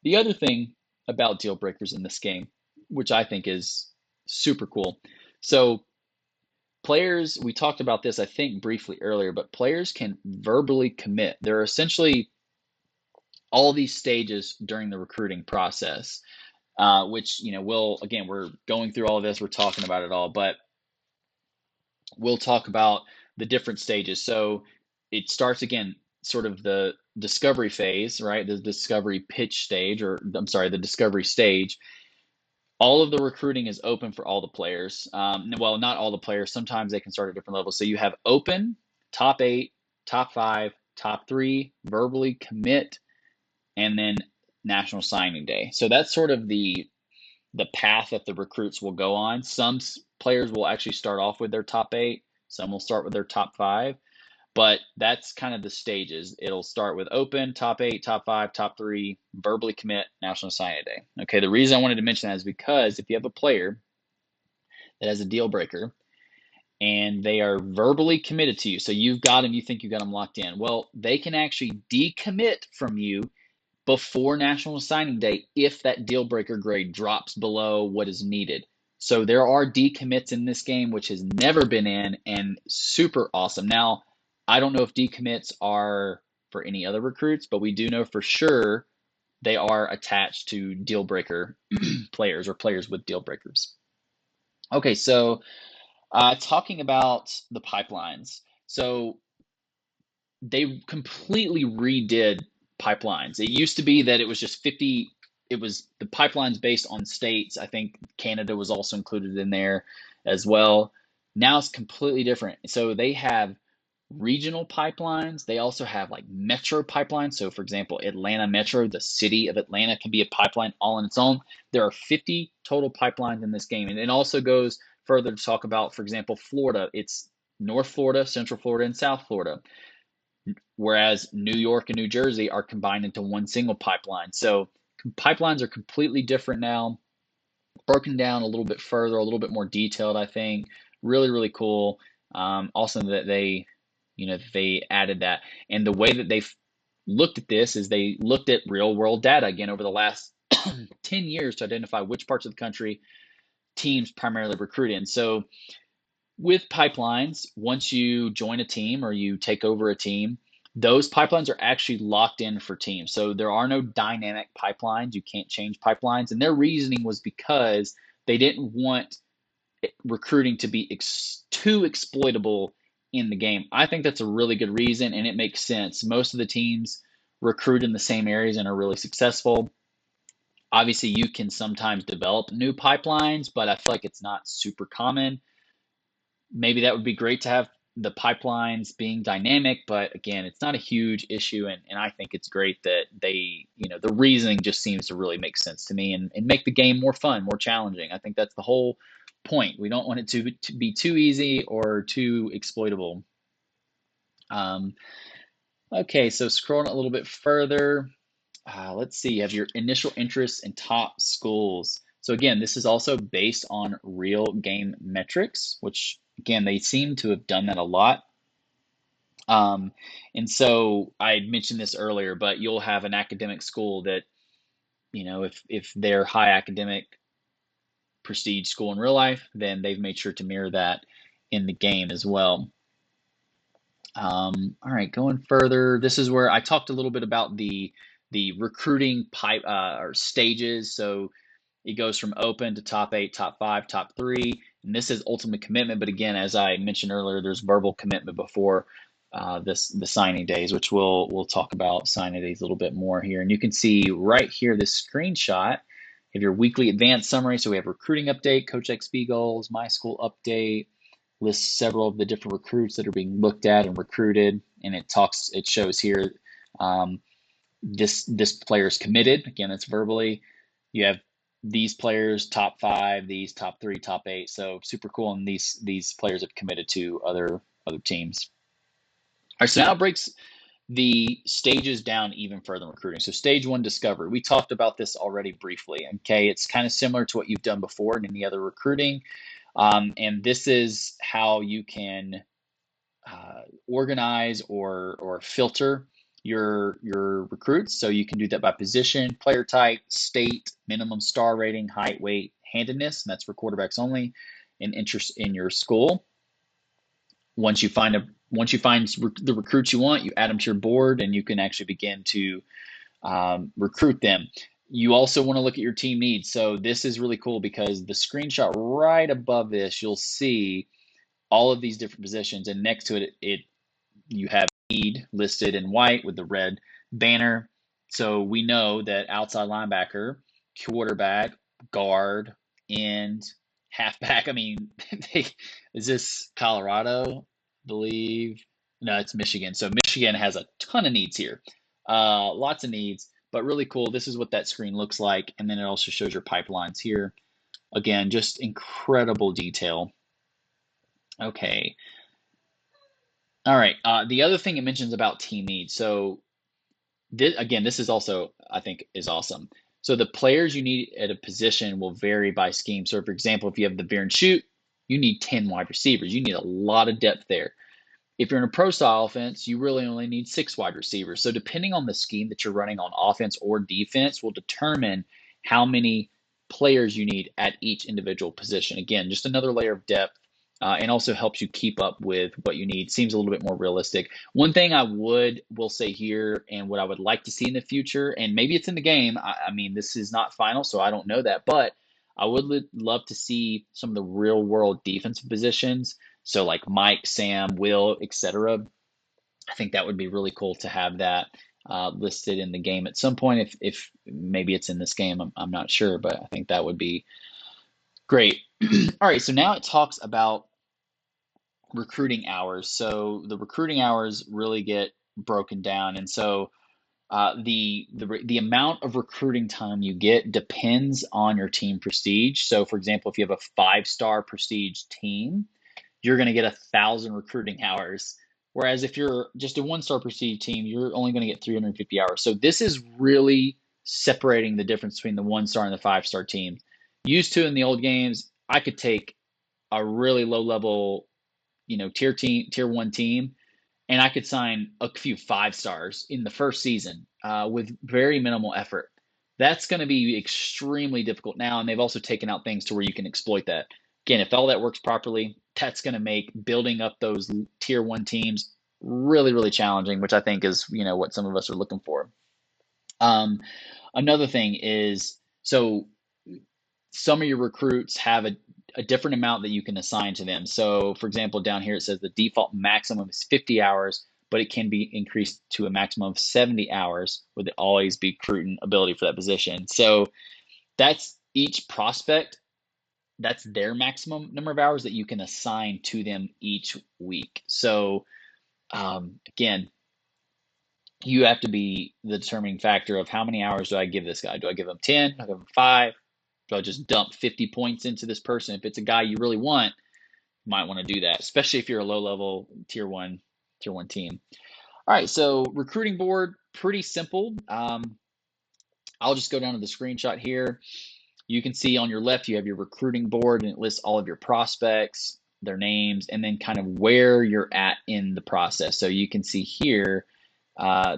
The other thing about deal breakers in this game, which I think is super cool. So players, we talked about this, I think, briefly earlier, but players can verbally commit. There are essentially all these stages during the recruiting process, which, we're going through all of this, we're talking about it all, but we'll talk about the different stages. So it starts again, sort of the discovery phase, right? The discovery pitch stage, or I'm sorry, the discovery stage. All of the recruiting is open for all the players. Well, not all the players. Sometimes they can start at different levels. So you have open, top 8, top 5, top 3, verbally commit, and then National Signing Day. So that's sort of the path that the recruits will go on. Some players will actually start off with their top 8. Some will start with their top 5. But that's kind of the stages. It'll start with open, top 8, top 5, top 3, verbally commit, National Signing Day. Okay, the reason I wanted to mention that is because if you have a player that has a deal breaker and they are verbally committed to you, so you've got them, you think you got them locked in, well, they can actually decommit from you before National Signing Day if that deal breaker grade drops below what is needed. So there are decommits in this game, which has never been in, and super awesome. Now, I don't know if decommits are for any other recruits, but we do know for sure they are attached to deal breaker players or players with deal breakers. Okay, so talking about the pipelines. So they completely redid pipelines. It used to be that it was just 50, it was the pipelines based on states. I think Canada was also included in there as well. Now it's completely different. So they have regional pipelines. They also have like metro pipelines. So, for example, Atlanta Metro, the city of Atlanta, can be a pipeline all on its own. There are 50 total pipelines in this game. And it also goes further to talk about, for example, Florida. It's North Florida, Central Florida, and South Florida. Whereas New York and New Jersey are combined into one single pipeline. So pipelines are completely different now, broken down a little bit further, a little bit more detailed, I think. Really, really cool. Also that they added that. And the way that they've looked at this is they looked at real world data again over the last 10 years to identify which parts of the country teams primarily recruit in. So with pipelines, once you join a team or you take over a team, those pipelines are actually locked in for teams. So there are no dynamic pipelines. You can't change pipelines. And their reasoning was because they didn't want recruiting to be too exploitable in the game. I think that's a really good reason, and it makes sense. Most of the teams recruit in the same areas and are really successful. Obviously, you can sometimes develop new pipelines, but I feel like it's not super common. Maybe that would be great to have the pipelines being dynamic, but again, it's not a huge issue. And I think it's great that the reasoning just seems to really make sense to me and make the game more fun, more challenging. I think that's the whole point. We don't want it to be too easy or too exploitable. Okay, so scrolling a little bit further, let's see, you have your initial interests in top schools. So again, this is also based on real game metrics, which again, they seem to have done that a lot. Um, and so I mentioned this earlier, but you'll have an academic school that, if they're high academic prestige school in real life, then they've made sure to mirror that in the game as well. All right, going further, this is where I talked a little bit about the recruiting pipe or stages. So it goes from open to top 8, top 5, top 3, and this is ultimate commitment. But again, as I mentioned earlier, there's verbal commitment before the signing days, which we'll talk about signing days a little bit more here. And you can see right here this screenshot of your weekly advanced summary. So we have recruiting update, Coach XP goals, my school update, lists several of the different recruits that are being looked at and recruited, and it shows here this player is committed. Again, it's verbally. You have these players top 5, these top 3, top 8. So super cool, and these players have committed to other teams. All right, so now it breaks the stages down even further in recruiting. So stage 1, discovery. We talked about this already briefly. Okay, it's kind of similar to what you've done before in any other recruiting. And this is how you can organize or filter your recruits. So you can do that by position, player type, state, minimum star rating, height, weight, handedness, and that's for quarterbacks only, and interest in your school. Once you find the recruits you want, you add them to your board, and you can actually begin to recruit them. You also want to look at your team needs. So this is really cool because the screenshot right above this, you'll see all of these different positions, and next to it you have need listed in white with the red banner. So we know that outside linebacker, quarterback, guard, end, halfback. I mean, is this Colorado? I believe no, it's Michigan. So Michigan has a ton of needs here, lots of needs, but really cool. This is what that screen looks like, and then it also shows your pipelines here. Again, just incredible detail. Okay. All right. The other thing it mentions about team needs. So this is also, I think, is awesome. So the players you need at a position will vary by scheme. So for example, if you have the veer and shoot, you need 10 wide receivers. You need a lot of depth there. If you're in a pro style offense, you really only need 6 wide receivers. So depending on the scheme that you're running on offense or defense will determine how many players you need at each individual position. Again, just another layer of depth, and also helps you keep up with what you need. Seems a little bit more realistic. One thing I will say here, and what I would like to see in the future, and maybe it's in the game. I mean, this is not final, so I don't know that, but I would love to see some of the real world defensive positions. So like Mike, Sam, Will, etc. I think that would be really cool to have that listed in the game at some point. If maybe it's in this game, I'm not sure, but I think that would be great. All right, so now it talks about recruiting hours. So the recruiting hours really get broken down, and so the amount of recruiting time you get depends on your team prestige. So, for example, if you have a 5-star prestige team, you're going to get 1,000 recruiting hours. Whereas if you're just a 1-star prestige team, you're only going to get 350 hours. So this is really separating the difference between the 1-star and the 5-star team. Used to in the old games, I could take a really low level, tier 1 team, and I could sign a few 5-stars in the first season with very minimal effort. That's going to be extremely difficult now, and they've also taken out things to where you can exploit that. Again, if all that works properly, that's going to make building up those tier 1 teams really, really challenging, which I think is what some of us are looking for. Another thing is, so some of your recruits have a different amount that you can assign to them. So, for example, down here it says the default maximum is 50 hours, but it can be increased to a maximum of 70 hours with it always be recruiting ability for that position. So that's each prospect, that's their maximum number of hours that you can assign to them each week. So again, you have to be the determining factor of how many hours do I give this guy? Do I give him 10? Do I give him 5? Do I just dump 50 points into this person? If it's a guy you really want, you might want to do that, especially if you're a low level tier one team. All right, so recruiting board, pretty simple. I'll just go down to the screenshot here. You can see on your left, you have your recruiting board and it lists all of your prospects, their names, and then kind of where you're at in the process. So you can see here,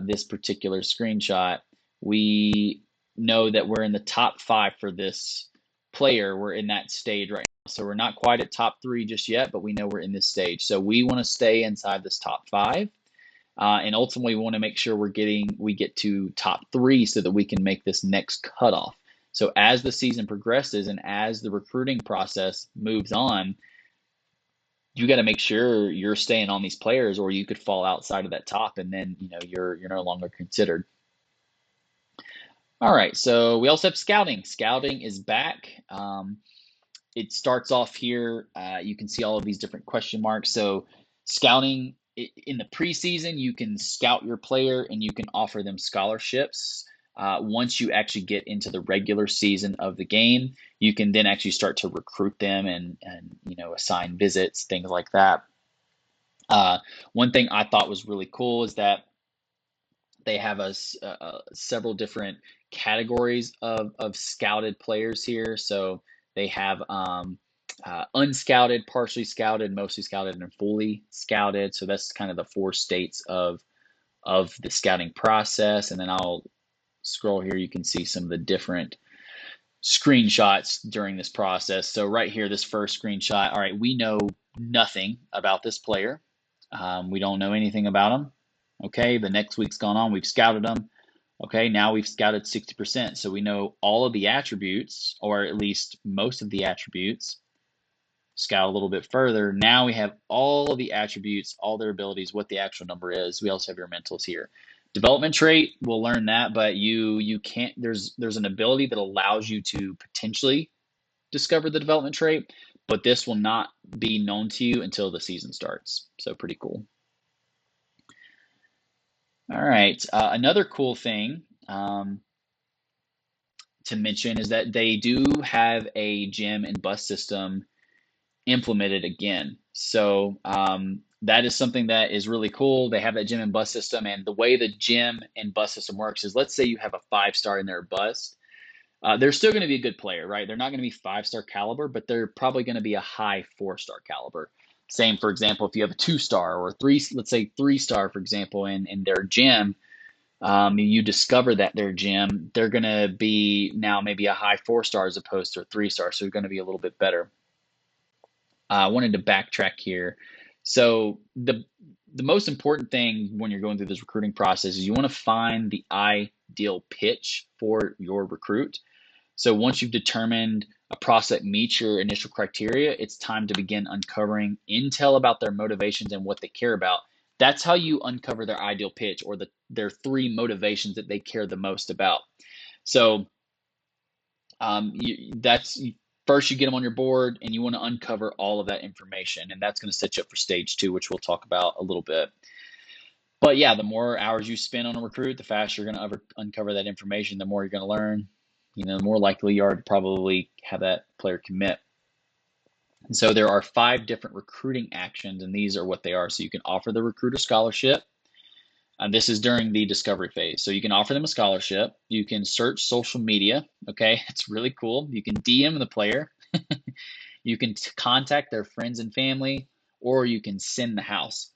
this particular screenshot, we know that we're in the top 5 for this player. We're in that stage right now. So we're not quite at top 3 just yet, but we know we're in this stage. So we want to stay inside this top 5. And ultimately, we want to make sure we get to top 3 so that we can make this next cutoff. So as the season progresses and as the recruiting process moves on, you got to make sure you're staying on these players, or you could fall outside of that top, and then you're no longer considered. All right, so we also have scouting. Scouting is back. It starts off here. You can see all of these different question marks. So scouting in the preseason, you can scout your player and you can offer them scholarships. Once you actually get into the regular season of the game, you can then actually start to recruit them and assign visits, things like that. One thing I thought was really cool is that they have several different categories of scouted players here. So they have unscouted, partially scouted, mostly scouted, and fully scouted. So that's kind of the 4 states of the scouting process. And then I'll scroll here. You can see some of the different screenshots during this process. So right here, this first screenshot. All right, we know nothing about this player. We don't know anything about him. Okay, the next week's gone on. We've scouted them. Okay, now we've scouted 60%. So we know all of the attributes, or at least most of the attributes. Scout a little bit further. Now we have all of the attributes, all their abilities, what the actual number is. We also have your mentals here. Development trait, we'll learn that, but you can't, there's an ability that allows you to potentially discover the development trait, but this will not be known to you until the season starts. So pretty cool. All right. Another cool thing to mention is that they do have a gym and bus system implemented again. So that is something that is really cool. They have that gym and bus system, and the way the gym and bus system works is, let's say you have a 5-star in their bus. They're still going to be a good player, right? They're not going to be 5-star caliber, but they're probably going to be a high 4-star caliber. Same, for example, if you have a 2-star or 3, let's say 3-star, for example, in their gym, you discover that their gym, they're going to be now maybe a high 4-star as opposed to a 3-star. So they're going to be a little bit better. I wanted to backtrack here. So the most important thing when you're going through this recruiting process is you want to find the ideal pitch for your recruit. So once you've determined a prospect meets your initial criteria, it's time to begin uncovering intel about their motivations and what they care about. That's how you uncover their ideal pitch, or their 3 motivations that they care the most about. So first you get them on your board and you want to uncover all of that information. And that's going to set you up for stage 2, which we'll talk about a little bit. But yeah, the more hours you spend on a recruit, the faster you're going to uncover that information, the more you're going to learn, the more likely you are to probably have that player commit. And so there are 5 different recruiting actions, and these are what they are. So you can offer the recruit a scholarship. And this is during the discovery phase. So you can offer them a scholarship. You can search social media. Okay, it's really cool. You can DM the player. You can contact their friends and family, or you can send the house.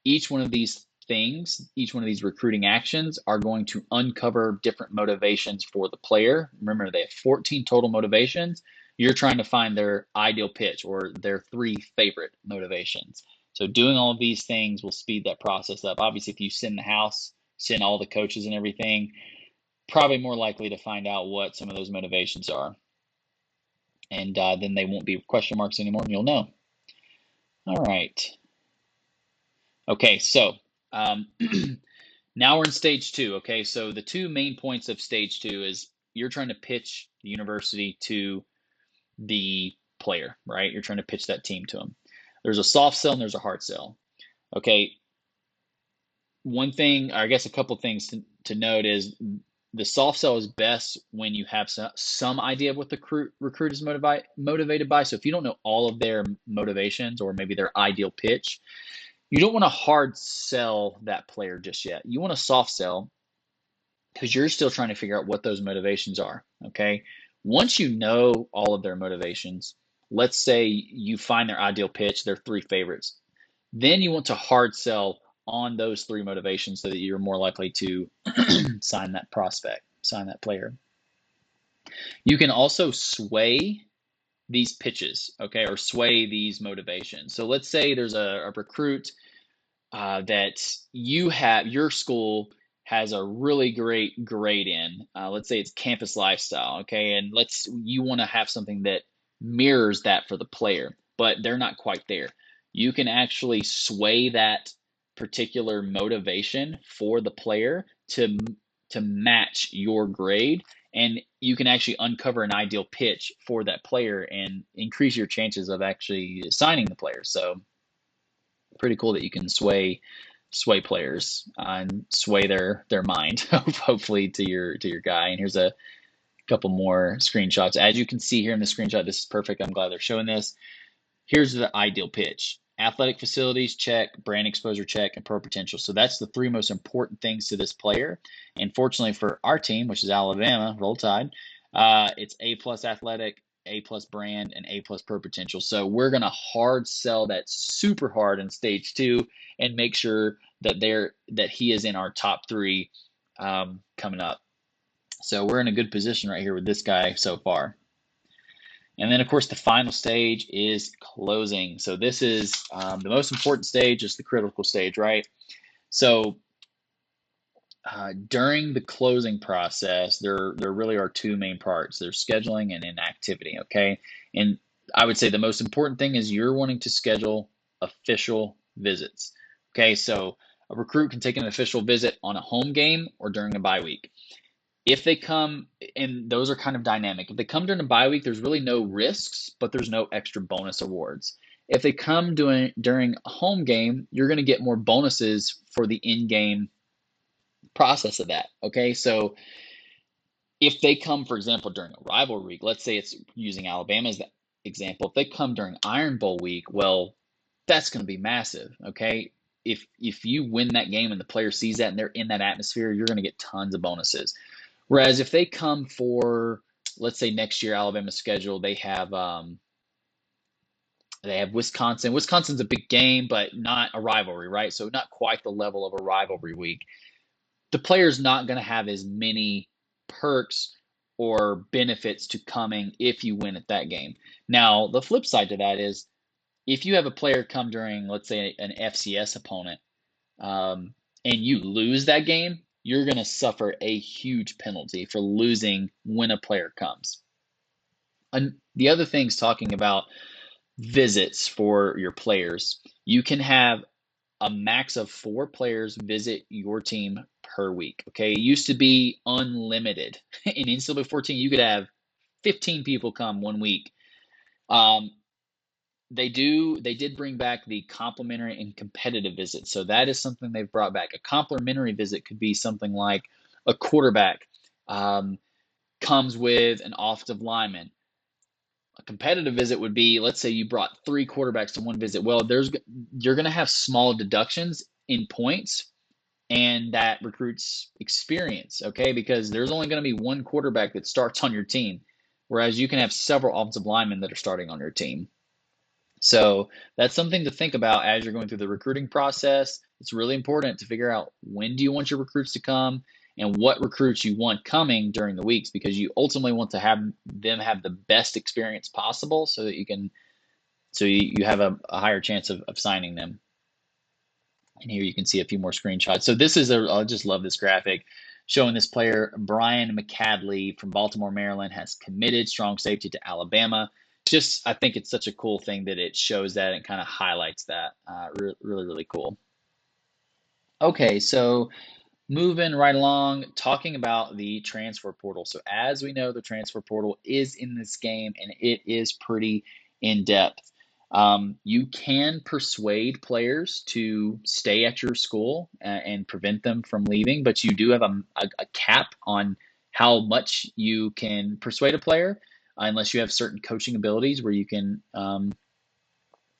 Each one of these things, each one of these recruiting actions are going to uncover different motivations for the player. Remember, they have 14 total motivations. You're trying to find their ideal pitch or their 3 favorite motivations. So doing all of these things will speed that process up. Obviously, if you send the house, send all the coaches and everything, probably more likely to find out what some of those motivations are. And then they won't be question marks anymore, and you'll know. All right. Okay, so now we're in stage 2. Okay, so the 2 main points of stage 2 is you're trying to pitch the university to the player, right? You're trying to pitch that team to them. There's a soft sell and there's a hard sell. Okay, one thing, or I guess a couple things to note is the soft sell is best when you have some idea of what the recruit is motivated by. So if you don't know all of their motivations or maybe their ideal pitch, you don't want to hard sell that player just yet. You want to soft sell because you're still trying to figure out what those motivations are, okay? Once you know all of their motivations, let's say you find their ideal pitch, their 3 favorites, then you want to hard sell on those 3 motivations so that you're more likely to sign that prospect, sign that player. You can also sway these pitches, okay, or sway these motivations. So let's say there's a recruit that your school has a really great grade in. Let's say it's campus lifestyle, okay, and you want to have something that mirrors that for the player, but they're not quite there. You can actually sway that particular motivation for the player to match your grade, and you can actually uncover an ideal pitch for that player and increase your chances of actually signing the player. So pretty cool that you can sway players and sway their mind hopefully to your guy. And here's a couple more screenshots. As you can see here in the screenshot, this is perfect. I'm glad they're showing this. Here's the ideal pitch. Athletic facilities, check. Brand exposure, check. And pro potential. So that's the 3 most important things to this player. And fortunately for our team, which is Alabama, Roll Tide, it's A+ athletic, A+ brand, and A+ pro potential. So we're going to hard sell that super hard in stage 2 and make sure that he is in our top 3 coming up. So we're in a good position right here with this guy so far. And then, of course, the final stage is closing. So this is the most important stage, is the critical stage, right? So during the closing process, there really are 2 main parts. There's scheduling and inactivity, okay? And I would say the most important thing is you're wanting to schedule official visits, okay? So a recruit can take an official visit on a home game or during a bye week. If they come, and those are kind of dynamic. If they come during a bye week, there's really no risks, but there's no extra bonus awards. If they come during a home game, you're going to get more bonuses for the in-game process of that, okay? So if they come, for example, during a rivalry week, let's say it's using Alabama as the example. If they come during Iron Bowl week, well, that's going to be massive, okay? If you win that game and the player sees that and they're in that atmosphere, you're going to get tons of bonuses. Whereas if they come for, let's say next year Alabama's schedule, they have Wisconsin. Wisconsin's a big game, but not a rivalry, right? So not quite the level of a rivalry week. The player's not going to have as many perks or benefits to coming if you win at that game. Now, the flip side to that is if you have a player come during, let's say, an FCS opponent, and you lose that game, you're going to suffer a huge penalty for losing when a player comes. And the other thing's talking about visits for your players. You can have a max of 4 players visit your team per week. Okay, it used to be unlimited. In NCAA 14, you could have 15 people come one week Um, they did bring back the complimentary and competitive visit. So that is something they've brought back. A complimentary visit could be something like a quarterback um, comes with an offensive lineman. A competitive visit would be, let's say you brought three quarterbacks to one visit. Well, you're going to have small deductions in points and that recruits experience, okay? Because there's only going to be one quarterback that starts on your team, whereas you can have several offensive linemen that are starting on your team. So that's something to think about as you're going through the recruiting process. It's really important to figure out when do you want your recruits to come and what recruits you want coming during the weeks, because you ultimately want to have them have the best experience possible so that you have a higher chance of signing them. And here you can see a few more screenshots. So I just love this graphic showing this player, Brian McCadley from Baltimore, Maryland, has committed strong safety to Alabama. Just, I think it's such a cool thing that it shows that and kind of highlights that. Really, really cool. Okay, so moving right along, talking about the transfer portal. So as we know, the transfer portal is in this game and it is pretty in depth. You can persuade players to stay at your school and prevent them from leaving, but you do have a cap on how much you can persuade a player, unless you have certain coaching abilities where you can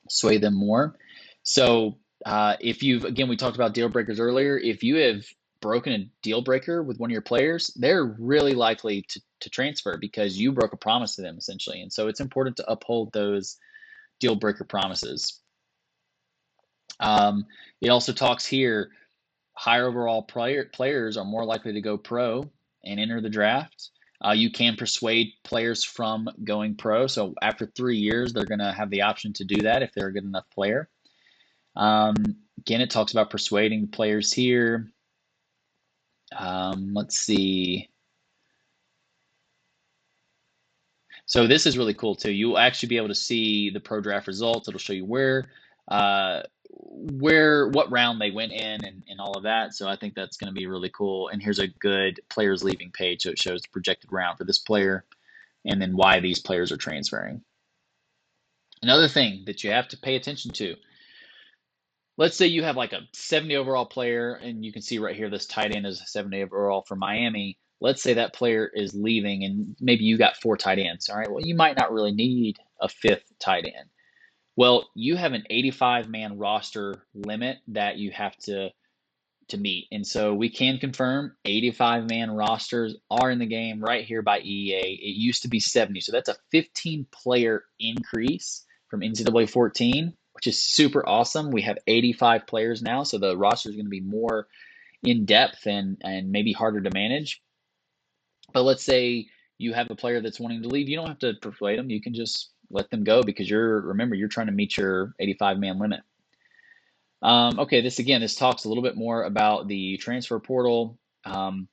sway them more. So if again, we talked about deal breakers earlier. If you have broken a deal breaker with one of your players, they're really likely to transfer because you broke a promise to them essentially. And so it's important to uphold those deal breaker promises. Um, it also talks here, higher overall players are more likely to go pro and enter the draft. You can persuade players from going pro. So after 3 years, they're going to have the option to do that if they're a good enough player. Um, Again, it talks about persuading the players here. Let's see. So this is really cool too. You'll actually be able to see the pro draft results. It'll show you what round they went in and all of that. So I think that's going to be really cool. And here's a good players leaving page. So it shows the projected round for this player and then why these players are transferring. Another thing that you have to pay attention to, let's say you have like a 70 overall player, and you can see right here this tight end is a 70 overall for Miami. Let's say that player is leaving, and maybe you got four tight ends. All right, well, you might not really need a fifth tight end. Well, you have an 85-man roster limit that you have to meet, and so we can confirm 85-man rosters are in the game right here by EA. It used to be 70, so that's a 15-player increase from NCAA 14, which is super awesome. We have 85 players now, so the roster is going to be more in depth and maybe harder to manage. But let's say you have a player that's wanting to leave, you don't have to persuade them. You can just let them go because remember, you're trying to meet your 85-man limit. Okay, this talks a little bit more about the transfer portal and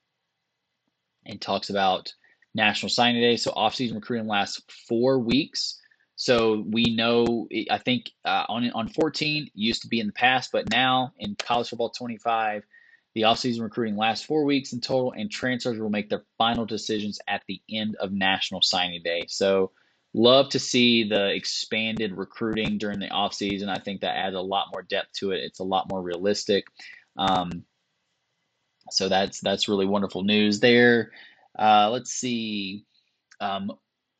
talks about National Signing Day. So off-season recruiting lasts 4 weeks. So we know, I think on 14 used to be in the past, but now in college football 25, the off-season recruiting lasts 4 weeks in total, and transfers will make their final decisions at the end of National Signing Day. So love to see the expanded recruiting during the offseason. I think that adds a lot more depth to it. It's a lot more realistic. So that's really wonderful news there. Let's see.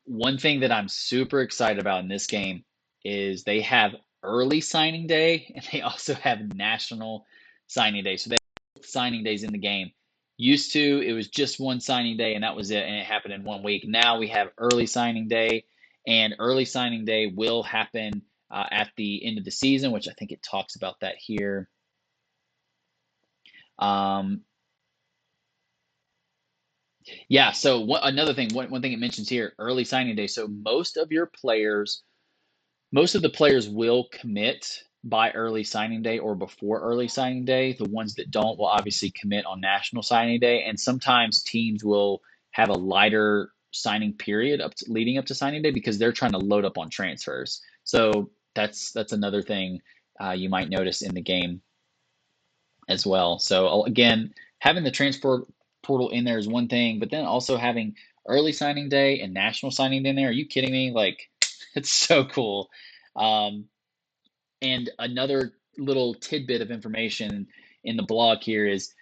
One thing that I'm super excited about in this game is they have early signing day and they also have national signing day. So they have both signing days in the game. Used to, it was just one signing day and that was it, and it happened in 1 week. Now we have early signing day, and early signing day will happen at the end of the season, which I think it talks about that here. Um, Yeah. So another thing, one thing it mentions here, early signing day. So most of the players will commit by early signing day or before early signing day. The ones that don't will obviously commit on national signing day, and sometimes teams will have a lighter signing period leading up to signing day because they're trying to load up on transfers. So that's another thing you might notice in the game as well. So again, having the transfer portal in there is one thing, but then also having early signing day and national signing day in there. Are you kidding me? Like, It's so cool. Um, and another little tidbit of information in the blog here is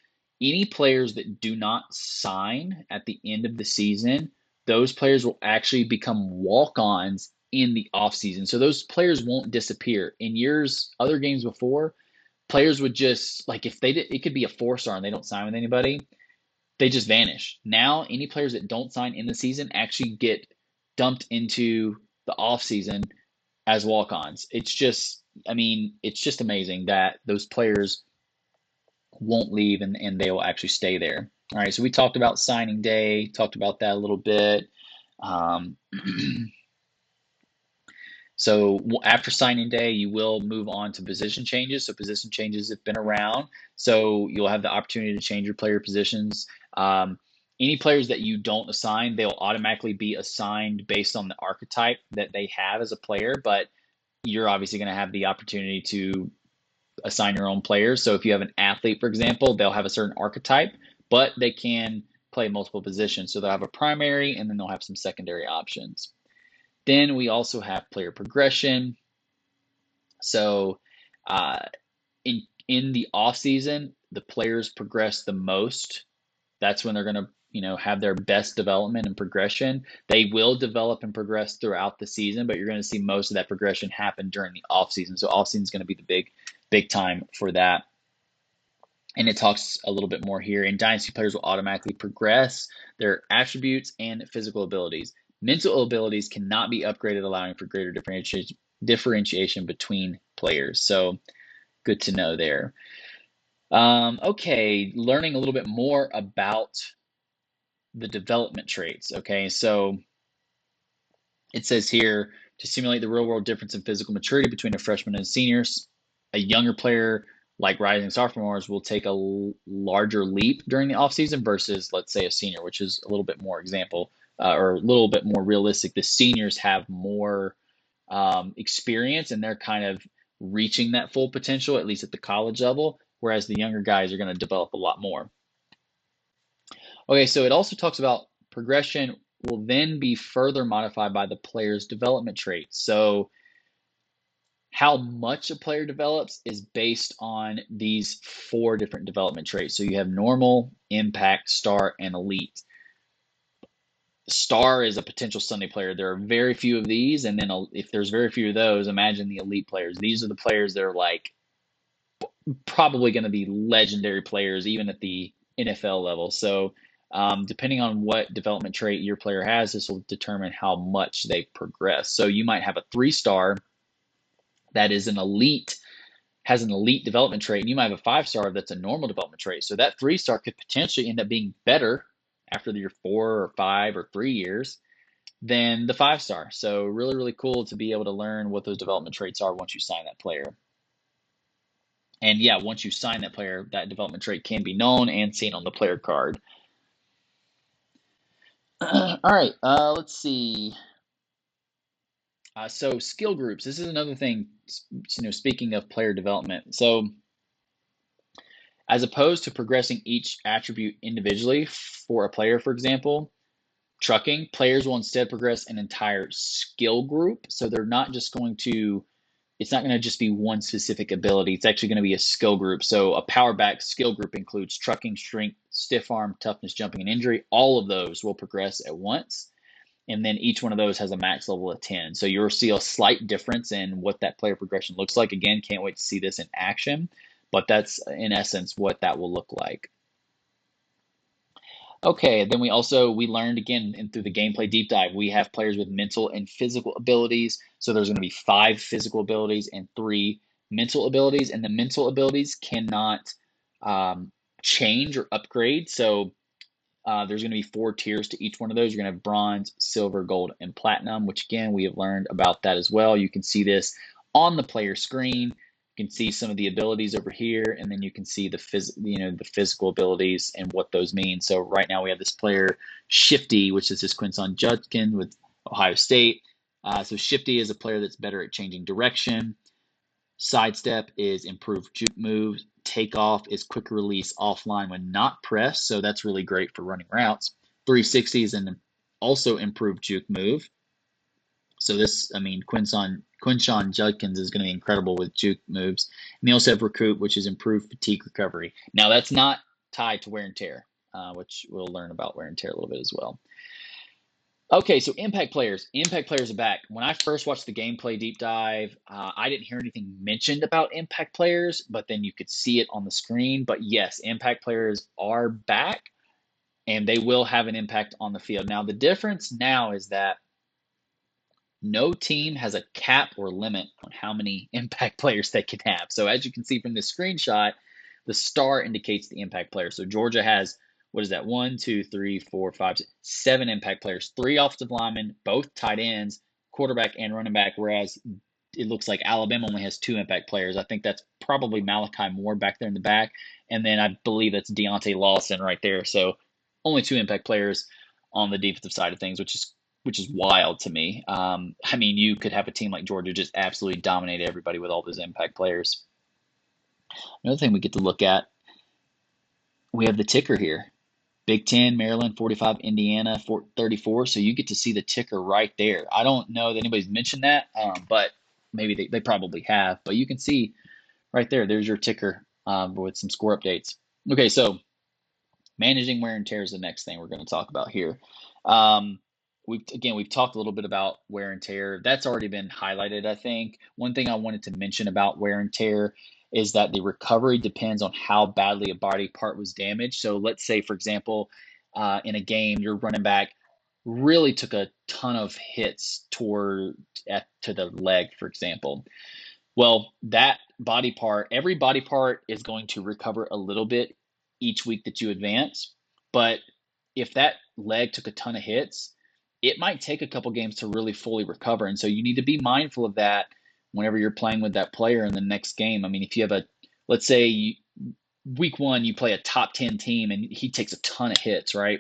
any players that do not sign at the end of the season, those players will actually become walk-ons in the offseason. So those players won't disappear. In years, other games before, players would just like if they did, it could be a 4-star and they don't sign with anybody, they just vanish. Now, any players that don't sign in the season actually get dumped into the offseason as walk-ons. It's just, I mean, it's just amazing that those players won't leave and they will actually stay there. All right, so we talked about signing day, talked about that a little bit. Um, So after signing day, you will move on to position changes. So position changes have been around. So you'll have the opportunity to change your player positions. Any players that you don't assign, they'll automatically be assigned based on the archetype that they have as a player. But you're obviously going to have the opportunity to assign your own players. So if you have an athlete, for example, they'll have a certain archetype, but they can play multiple positions. So they'll have a primary and then they'll have some secondary options. Then we also have player progression. So uh, in the off season, the players progress the most. That's when they're going to have their best development and progression. They will develop and progress throughout the season, but you're going to see most of that progression happen during the off season. So off season is going to be the big time for that. And it talks a little bit more here. And dynasty players will automatically progress their attributes and physical abilities. Mental abilities cannot be upgraded, allowing for greater differentiation between players. So good to know there. Okay, learning a little bit more about the development traits. Okay, so it says here to simulate the real world difference in physical maturity between a freshman and a senior, a younger player like rising sophomores will take a larger leap during the offseason versus, let's say, a senior, which is a little bit more example or a little bit more realistic. The seniors have more experience and they're kind of reaching that full potential, at least at the college level, whereas the younger guys are going to develop a lot more. Okay, so it also talks about progression will then be further modified by the player's development traits. So how much a player develops is based on these 4 different development traits. So you have normal, impact, star, and elite. Star is a potential Sunday player. There are very few of these, and then if there's very few of those, imagine the elite players. These are the players that are like probably going to be legendary players, even at the NFL level. So depending on what development trait your player has, this will determine how much they progress. So you might have a 3-star that is has an elite development trait, and you might have a 5-star that's a normal development trait. So that 3-star could potentially end up being better after your 4 or 5 or 3 years than the 5-star. So really, really cool to be able to learn what those development traits are once you sign that player. And yeah, once you sign that player, that development trait can be known and seen on the player card. All right, let's see. So skill groups. This is another thing. Speaking of player development. So as opposed to progressing each attribute individually for a player, for example, trucking, players will instead progress an entire skill group. So they're not just going to, it's not going to just be one specific ability. It's actually going to be a skill group. So a power back skill group includes trucking, strength, stiff arm, toughness, jumping, and injury. All of those will progress at once. And then each one of those has a max level of 10. So you'll see a slight difference in what that player progression looks like. Again, can't wait to see this in action, but that's in essence what that will look like. Okay, then we learned again and through the gameplay deep dive, we have players with mental and physical abilities. So there's going to be 5 physical abilities and 3 mental abilities, and the mental abilities cannot change or upgrade. So there's going to be 4 tiers to each one of those. You're going to have bronze, silver, gold, and platinum, which again, we have learned about that as well. You can see this on the player screen. You can see some of the abilities over here, and then you can see the physical abilities and what those mean. So right now we have this player Shifty, which is this Quinson Judkins with Ohio State. So Shifty is a player that's better at changing direction. Sidestep is improved juke moves. Takeoff is quick release offline when not pressed, so that's really great for running routes. 360 is an also improved juke move. So this, I mean, Quinshawn Judkins is going to be incredible with juke moves. And they also have Recoup, which is improved fatigue recovery. Now that's not tied to wear and tear, which we'll learn about wear and tear a little bit as well. Okay, so impact players. Impact players are back. When I first watched the gameplay deep dive, I didn't hear anything mentioned about impact players, but then you could see it on the screen. But yes, impact players are back, and they will have an impact on the field. Now, the difference now is that no team has a cap or limit on how many impact players they can have. So as you can see from this screenshot, the star indicates the impact player. So Georgia has, what is that? 1, 2, 3, 4, 5, 6, 7 impact players, 3 offensive linemen, both tight ends, quarterback and running back, whereas it looks like Alabama only has 2 impact players. I think that's probably Malachi Moore back there in the back. And then I believe that's Deontay Lawson right there. So only 2 impact players on the defensive side of things, which is wild to me. I mean, you could have a team like Georgia just absolutely dominate everybody with all those impact players. Another thing we get to look at, we have the ticker here. Big 10, Maryland, 45, Indiana, 34. So you get to see the ticker right there. I don't know that anybody's mentioned that, but maybe they probably have. But you can see right there, there's your ticker with some score updates. Okay, so managing wear and tear is the next thing we're going to talk about here. We've talked a little bit about wear and tear. That's already been highlighted, I think. One thing I wanted to mention about wear and tear is that the recovery depends on how badly a body part was damaged. So let's say, for example, in a game, your running back really took a ton of hits to the leg, for example. Well, that body part, every body part is going to recover a little bit each week that you advance. But if that leg took a ton of hits, it might take a couple games to really fully recover. And so you need to be mindful of that whenever you're playing with that player in the next game. I mean, if you have let's say week 1, you play a top 10 team and he takes a ton of hits, right?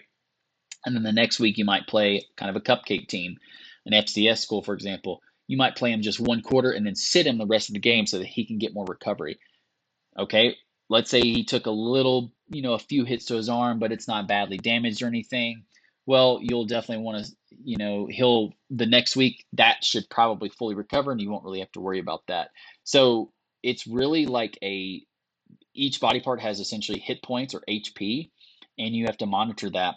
And then the next week you might play kind of a cupcake team, an FCS school, for example. You might play him just 1 quarter and then sit him the rest of the game so that he can get more recovery. Okay, let's say he took a few hits to his arm, but it's not badly damaged or anything. Well, you'll definitely want to, the next week that should probably fully recover and you won't really have to worry about that. So it's really like each body part has essentially hit points or HP, and you have to monitor that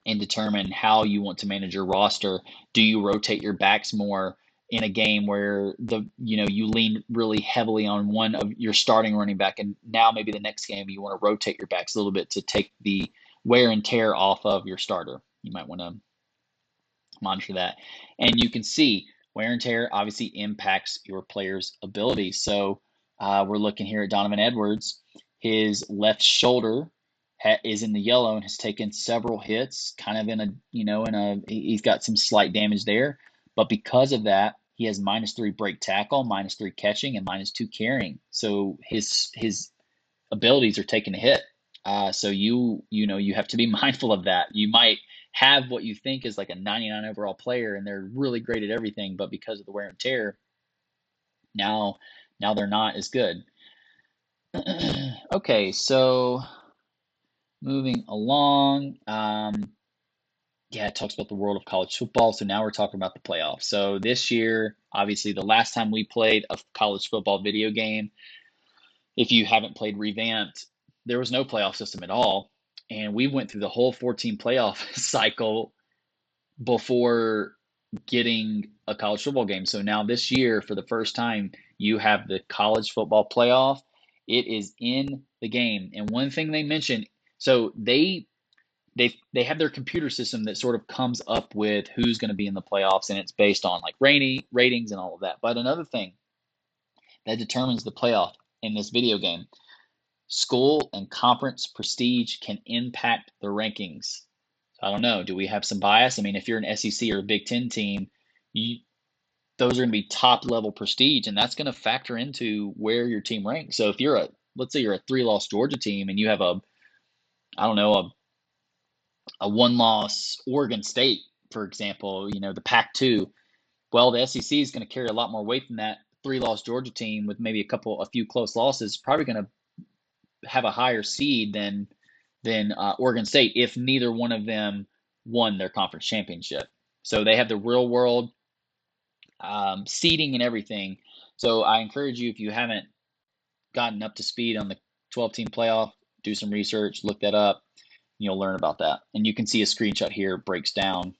and determine how you want to manage your roster. Do you rotate your backs more in a game where you lean really heavily on one of your starting running back, and now maybe the next game you want to rotate your backs a little bit to take the wear and tear off of your starter? You might want to monitor that. And you can see wear and tear obviously impacts your player's ability. So we're looking here at Donovan Edwards. His left shoulder is in the yellow and has taken several hits, kind of he's got some slight damage there. But because of that, he has -3 break tackle, -3 catching, and -2 carrying. So his abilities are taking a hit. So you have to be mindful of that. You might have what you think is like a 99 overall player and they're really great at everything, but because of the wear and tear, now they're not as good. Okay, so moving along. It talks about the world of college football. So now we're talking about the playoffs. So this year, obviously, the last time we played a college football video game, if you haven't played Revamped, there was no playoff system at all. And we went through the whole 14 playoff cycle before getting a college football game. So now this year, for the first time, you have the college football playoff. It is in the game. And one thing they mentioned, so they have their computer system that sort of comes up with who's going to be in the playoffs, and it's based on like ratings and all of that. But another thing that determines the playoff in this video game, school and conference prestige can impact the rankings. So I don't know. Do we have some bias? I mean, if you're an SEC or a Big Ten team, those are going to be top level prestige, and that's going to factor into where your team ranks. So if let's say you're a 3-loss Georgia team and you have a 1-loss Oregon State, for example, the Pac-2, well, the SEC is going to carry a lot more weight than that 3-loss Georgia team with maybe a few close losses, probably going to have a higher seed than Oregon State if neither one of them won their conference championship. So they have the real world seating and everything. So I encourage you, if you haven't gotten up to speed on the 12-team playoff, do some research, look that up. You'll learn about that. And you can see a screenshot here breaks down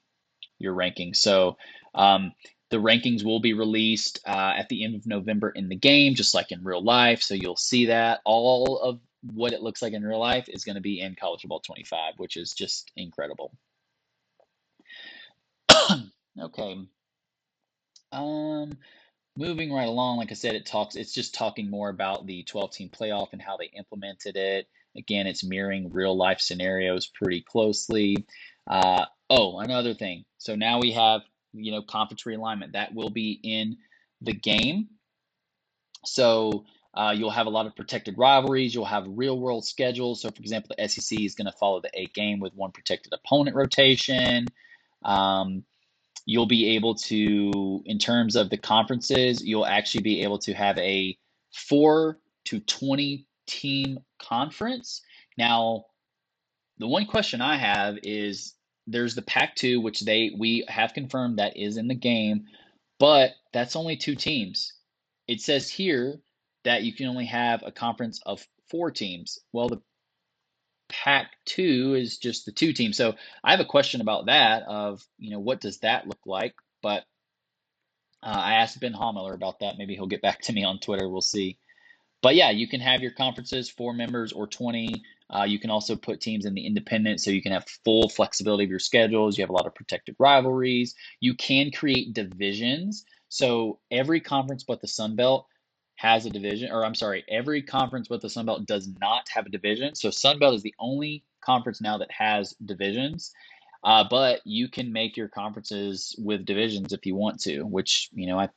your rankings. So the rankings will be released at the end of November in the game, just like in real life. So you'll see that all of what it looks like in real life is going to be in College Football 25, which is just incredible. Okay. Moving right along, like I said, it's just talking more about the 12-team playoff and how they implemented it. Again, it's mirroring real life scenarios pretty closely. Another thing. So now we have, conference realignment that will be in the game. So you'll have a lot of protected rivalries. You'll have real world schedules. So, for example, the SEC is going to follow the 8 game with one protected opponent rotation. You'll be able to, in terms of the conferences, you'll actually be able to have a 4 to 20 team conference. Now, the one question I have is there's the Pac-2, which we have confirmed that is in the game, but that's only 2 teams. It says here that you can only have a conference of 4 teams. Well, the Pac-2 is just the 2 teams. So I have a question about that of, what does that look like? But I asked Ben Hommler about that. Maybe he'll get back to me on Twitter. We'll see. But yeah, you can have your conferences, 4 members or 20. You can also put teams in the independent, so you can have full flexibility of your schedules. You have a lot of protected rivalries. You can create divisions. So every conference but the Sun Belt has a division, or I'm sorry, every conference but the Sun Belt does not have a division. So Sun Belt is the only conference now that has divisions. But you can make your conferences with divisions if you want to, which I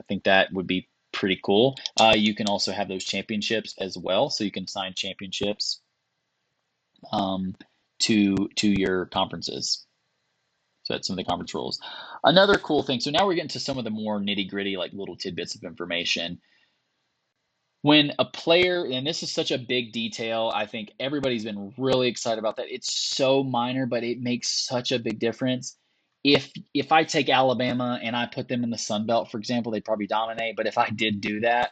think that would be pretty cool. You can also have those championships as well, so you can sign championships to your conferences. So that's some of the conference rules. Another cool thing. So now we're getting to some of the more nitty gritty, like little tidbits of information. When a player, and this is such a big detail, I think everybody's been really excited about that. It's so minor, but it makes such a big difference. If I take Alabama and I put them in the Sun Belt, for example, they'd probably dominate. But if I did do that,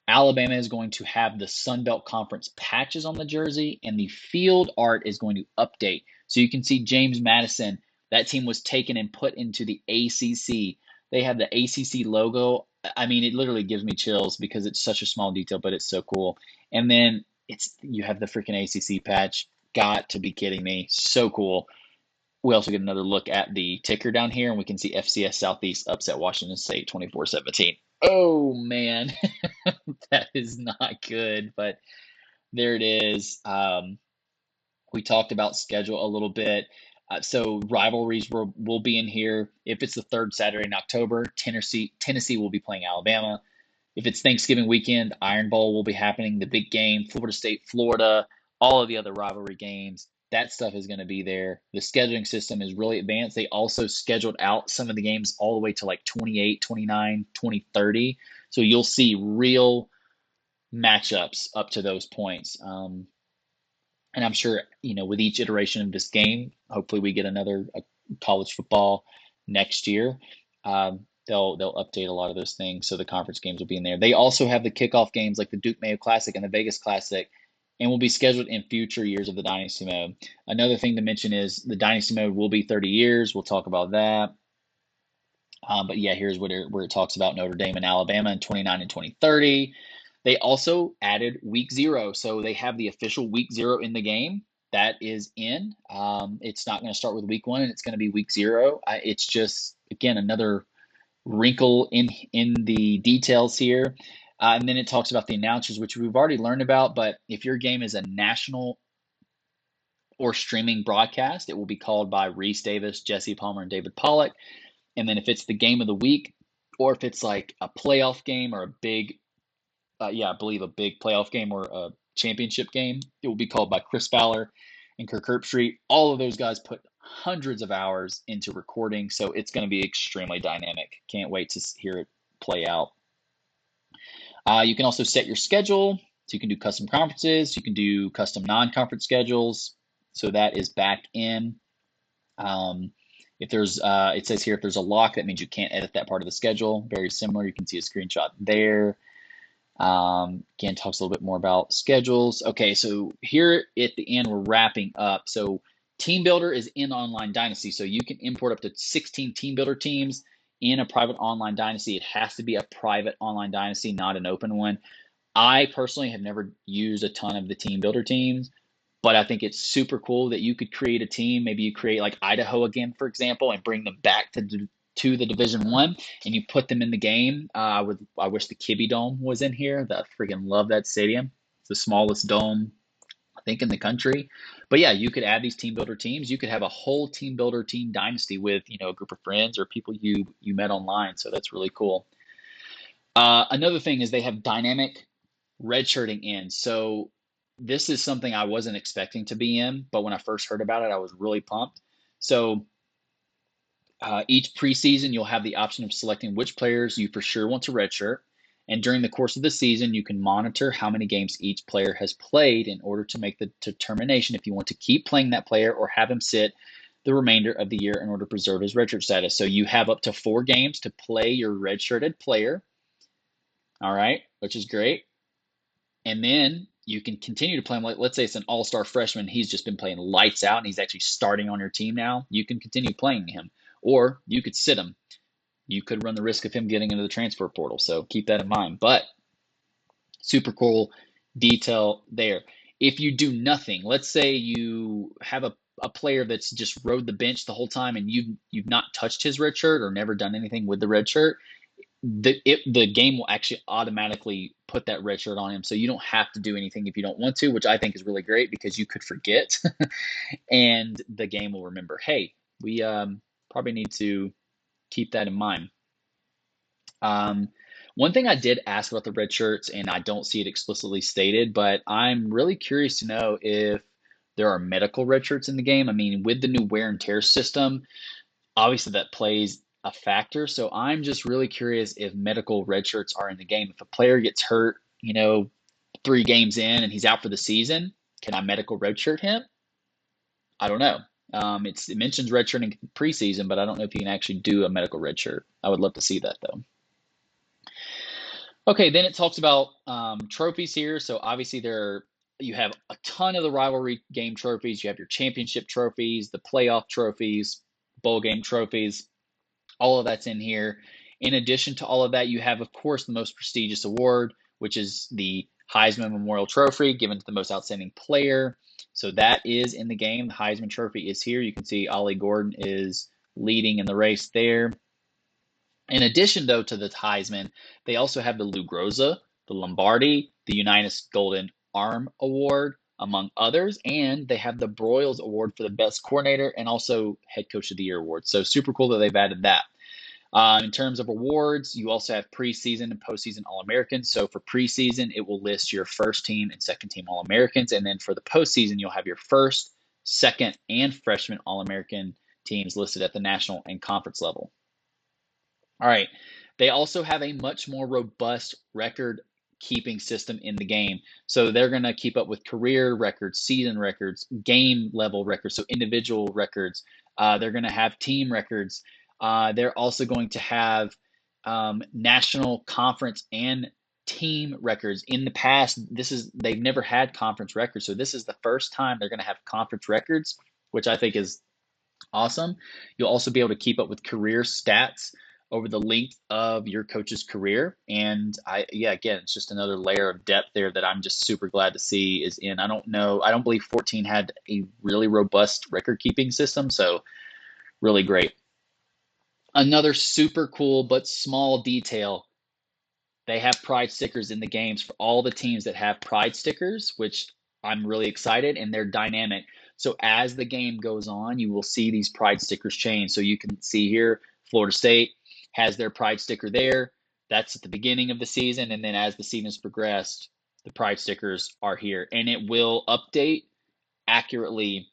Alabama is going to have the Sun Belt Conference patches on the jersey, and the field art is going to update. So you can see James Madison, that team was taken and put into the ACC. They have the ACC logo. I mean, it literally gives me chills because it's such a small detail, but it's so cool. And then you have the freaking ACC patch. Got to be kidding me. So cool. We also get another look at the ticker down here, and we can see FCS Southeast upset Washington State 24-17. Oh, man. That is not good, but there it is. We talked about schedule a little bit. So rivalries will be in here. If it's the third Saturday in October, Tennessee will be playing Alabama. If it's Thanksgiving weekend, Iron Bowl will be happening, the big game, Florida State, Florida, all of the other rivalry games. That stuff is going to be there. The scheduling system is really advanced. They also scheduled out some of the games all the way to like 28, 29, 2030. So you'll see real matchups up to those points. And I'm sure, with each iteration of this game, hopefully we get another college football next year. They'll update a lot of those things, so the conference games will be in there. They also have the kickoff games like the Duke Mayo Classic and the Vegas Classic, and will be scheduled in future years of the Dynasty Mode. Another thing to mention is the Dynasty Mode will be 30 years. We'll talk about that. But yeah, here's where it talks about Notre Dame and Alabama in 29 and 2030. They also added week 0. So they have the official week 0 in the game. That is in. It's not going to start with week 1, and it's going to be week 0. It's just, again, another wrinkle in the details here. And then it talks about the announcers, which we've already learned about. But if your game is a national or streaming broadcast, it will be called by Reese Davis, Jesse Palmer, and David Pollock. And then if it's the game of the week, or if it's like a playoff game or a big, I believe a big playoff game or a championship game, it will be called by Chris Fowler and Kirk Herbstreit. All of those guys put hundreds of hours into recording, so it's going to be extremely dynamic. Can't wait to hear it play out. You can also set your schedule. So you can do custom conferences. You can do custom non-conference schedules. So that is back in. If there's, it says here, if there's a lock, that means you can't edit that part of the schedule. Very similar. You can see a screenshot there. Again, talks a little bit more about schedules. Okay, so here at the end, we're wrapping up. So Team Builder is in Online Dynasty, so you can import up to 16 Team Builder teams in a private online dynasty. It has to be a private online dynasty, not an open one. I personally have never used a ton of the Team Builder teams, but I think it's super cool that you could create a team. Maybe you create like Idaho again, for example, and bring them back to the Division One, and you put them in the game. I wish the Kibby Dome was in here. I freaking love that stadium. It's the smallest dome I think in the country. But yeah, you could add these team builder teams. You could have a whole team builder team dynasty with a group of friends or people you met online. So that's really cool. Another thing is they have dynamic redshirting in. So this is something I wasn't expecting to be in, but when I first heard about it, I was really pumped. So each preseason, you'll have the option of selecting which players you for sure want to redshirt. And during the course of the season, you can monitor how many games each player has played in order to make the determination if you want to keep playing that player or have him sit the remainder of the year in order to preserve his redshirt status. So you have up to 4 games to play your redshirted player. All right, which is great. And then you can continue to play him. Like, let's say it's an all-star freshman. He's just been playing lights out and he's actually starting on your team now. You can continue playing him, or you could sit him. You could run the risk of him getting into the transfer portal. So keep that in mind. But super cool detail there. If you do nothing, let's say you have a player that's just rode the bench the whole time and you've not touched his red shirt or never done anything with the red shirt, the game will actually automatically put that red shirt on him. So you don't have to do anything if you don't want to, which I think is really great because you could forget and the game will remember, hey, we probably need to keep that in mind. One thing I did ask about the red shirts, and I don't see it explicitly stated, but I'm really curious to know if there are medical red shirts in the game. I mean, with the new wear and tear system, obviously that plays a factor. So I'm just really curious if medical red shirts are in the game. If a player gets hurt, 3 games in and he's out for the season, can I medical redshirt him? I don't know. It mentions redshirting preseason, but I don't know if you can actually do a medical redshirt. I would love to see that though. Okay, then it talks about trophies here. So obviously you have a ton of the rivalry game trophies. You have your championship trophies, the playoff trophies, bowl game trophies. All of that's in here. In addition to all of that, you have, of course, the most prestigious award, which is the Heisman Memorial Trophy given to the most outstanding player. So that is in the game. The Heisman Trophy is here. You can see Ollie Gordon is leading in the race there. In addition, though, to the Heisman, they also have the Lou Groza, the Lombardi, the Unitas Golden Arm Award, among others, and they have the Broyles Award for the Best Coordinator and also Head Coach of the Year Award. So super cool that they've added that. In terms of awards, you also have preseason and postseason All-Americans. So for preseason, it will list your first team and second team All-Americans. And then for the postseason, you'll have your first, second, and freshman All-American teams listed at the national and conference level. All right. They also have a much more robust record keeping system in the game. So they're going to keep up with career records, season records, game level records, so individual records. They're going to have team records. They're also going to have national conference and team records. In the past, they've never had conference records. So this is the first time they're going to have conference records, which I think is awesome. You'll also be able to keep up with career stats over the length of your coach's career. And again, it's just another layer of depth there that I'm just super glad to see is in. I don't believe 14 had a really robust record keeping system. So really great. Another super cool but small detail. They have pride stickers in the games for all the teams that have pride stickers, which I'm really excited, and they're dynamic. So as the game goes on, you will see these pride stickers change. So you can see here, Florida State has their pride sticker there. That's at the beginning of the season. And then as the season's progressed, the pride stickers are here. And it will update accurately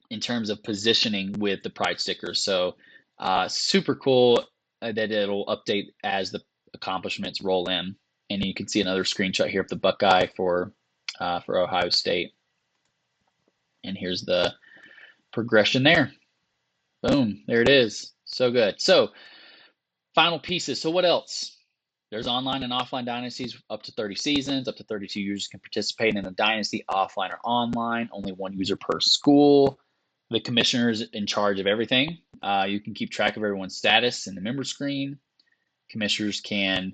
in terms of positioning with the pride stickers. So super cool that it'll update as the accomplishments roll in. And you can see another screenshot here of the Buckeye for Ohio State. And here's the progression there. Boom. There it is. So good. So final pieces. So what else? There's online and offline dynasties up to 30 seasons. Up to 32 users can participate in a dynasty, offline or online. Only one user per school. The commissioner's in charge of everything. You can keep track of everyone's status in the member screen. Commissioners can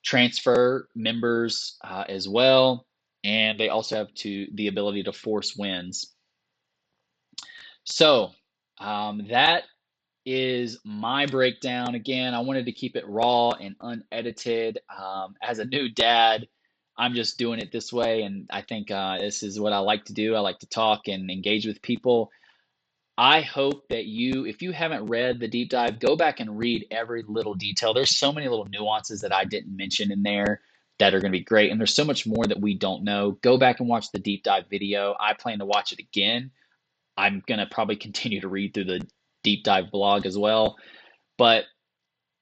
transfer members as well, and they also have the ability to force wins. So that is my breakdown. Again, I wanted to keep it raw and unedited. As a new dad, I'm just doing it this way, and I think this is what I like to do. I like to talk and engage with people. I hope that if you haven't read the deep dive, go back and read every little detail. There's so many little nuances that I didn't mention in there that are going to be great. And there's so much more that we don't know. Go back and watch the deep dive video. I plan to watch it again. I'm going to probably continue to read through the deep dive blog as well. But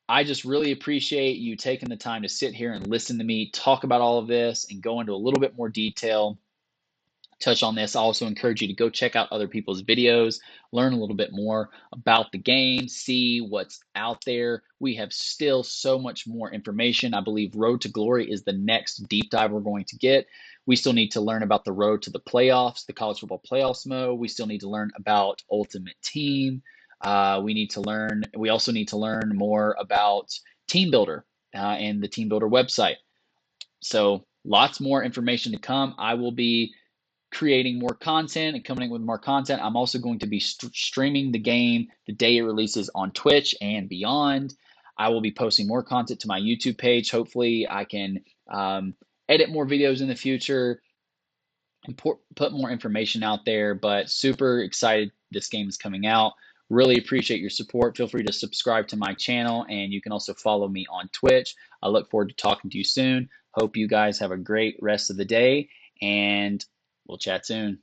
I just really appreciate you taking the time to sit here and listen to me talk about all of this and go into a little bit more detail, touch on this. I also encourage you to go check out other people's videos, learn a little bit more about the game, see what's out there. We have still so much more information. I believe Road to Glory is the next deep dive we're going to get. We still need to learn about the road to the playoffs, the college football playoffs mode. We still need to learn about Ultimate Team. We also need to learn more about Team Builder and the Team Builder website. So lots more information to come. I will be creating more content and coming in with more content. I'm also going to be streaming the game the day it releases on Twitch and beyond. I will be posting more content to my YouTube page. Hopefully, I can edit more videos in the future and put more information out there. But super excited this game is coming out. Really appreciate your support. Feel free to subscribe to my channel, and you can also follow me on Twitch. I look forward to talking to you soon. Hope you guys have a great rest of the day, and we'll chat soon.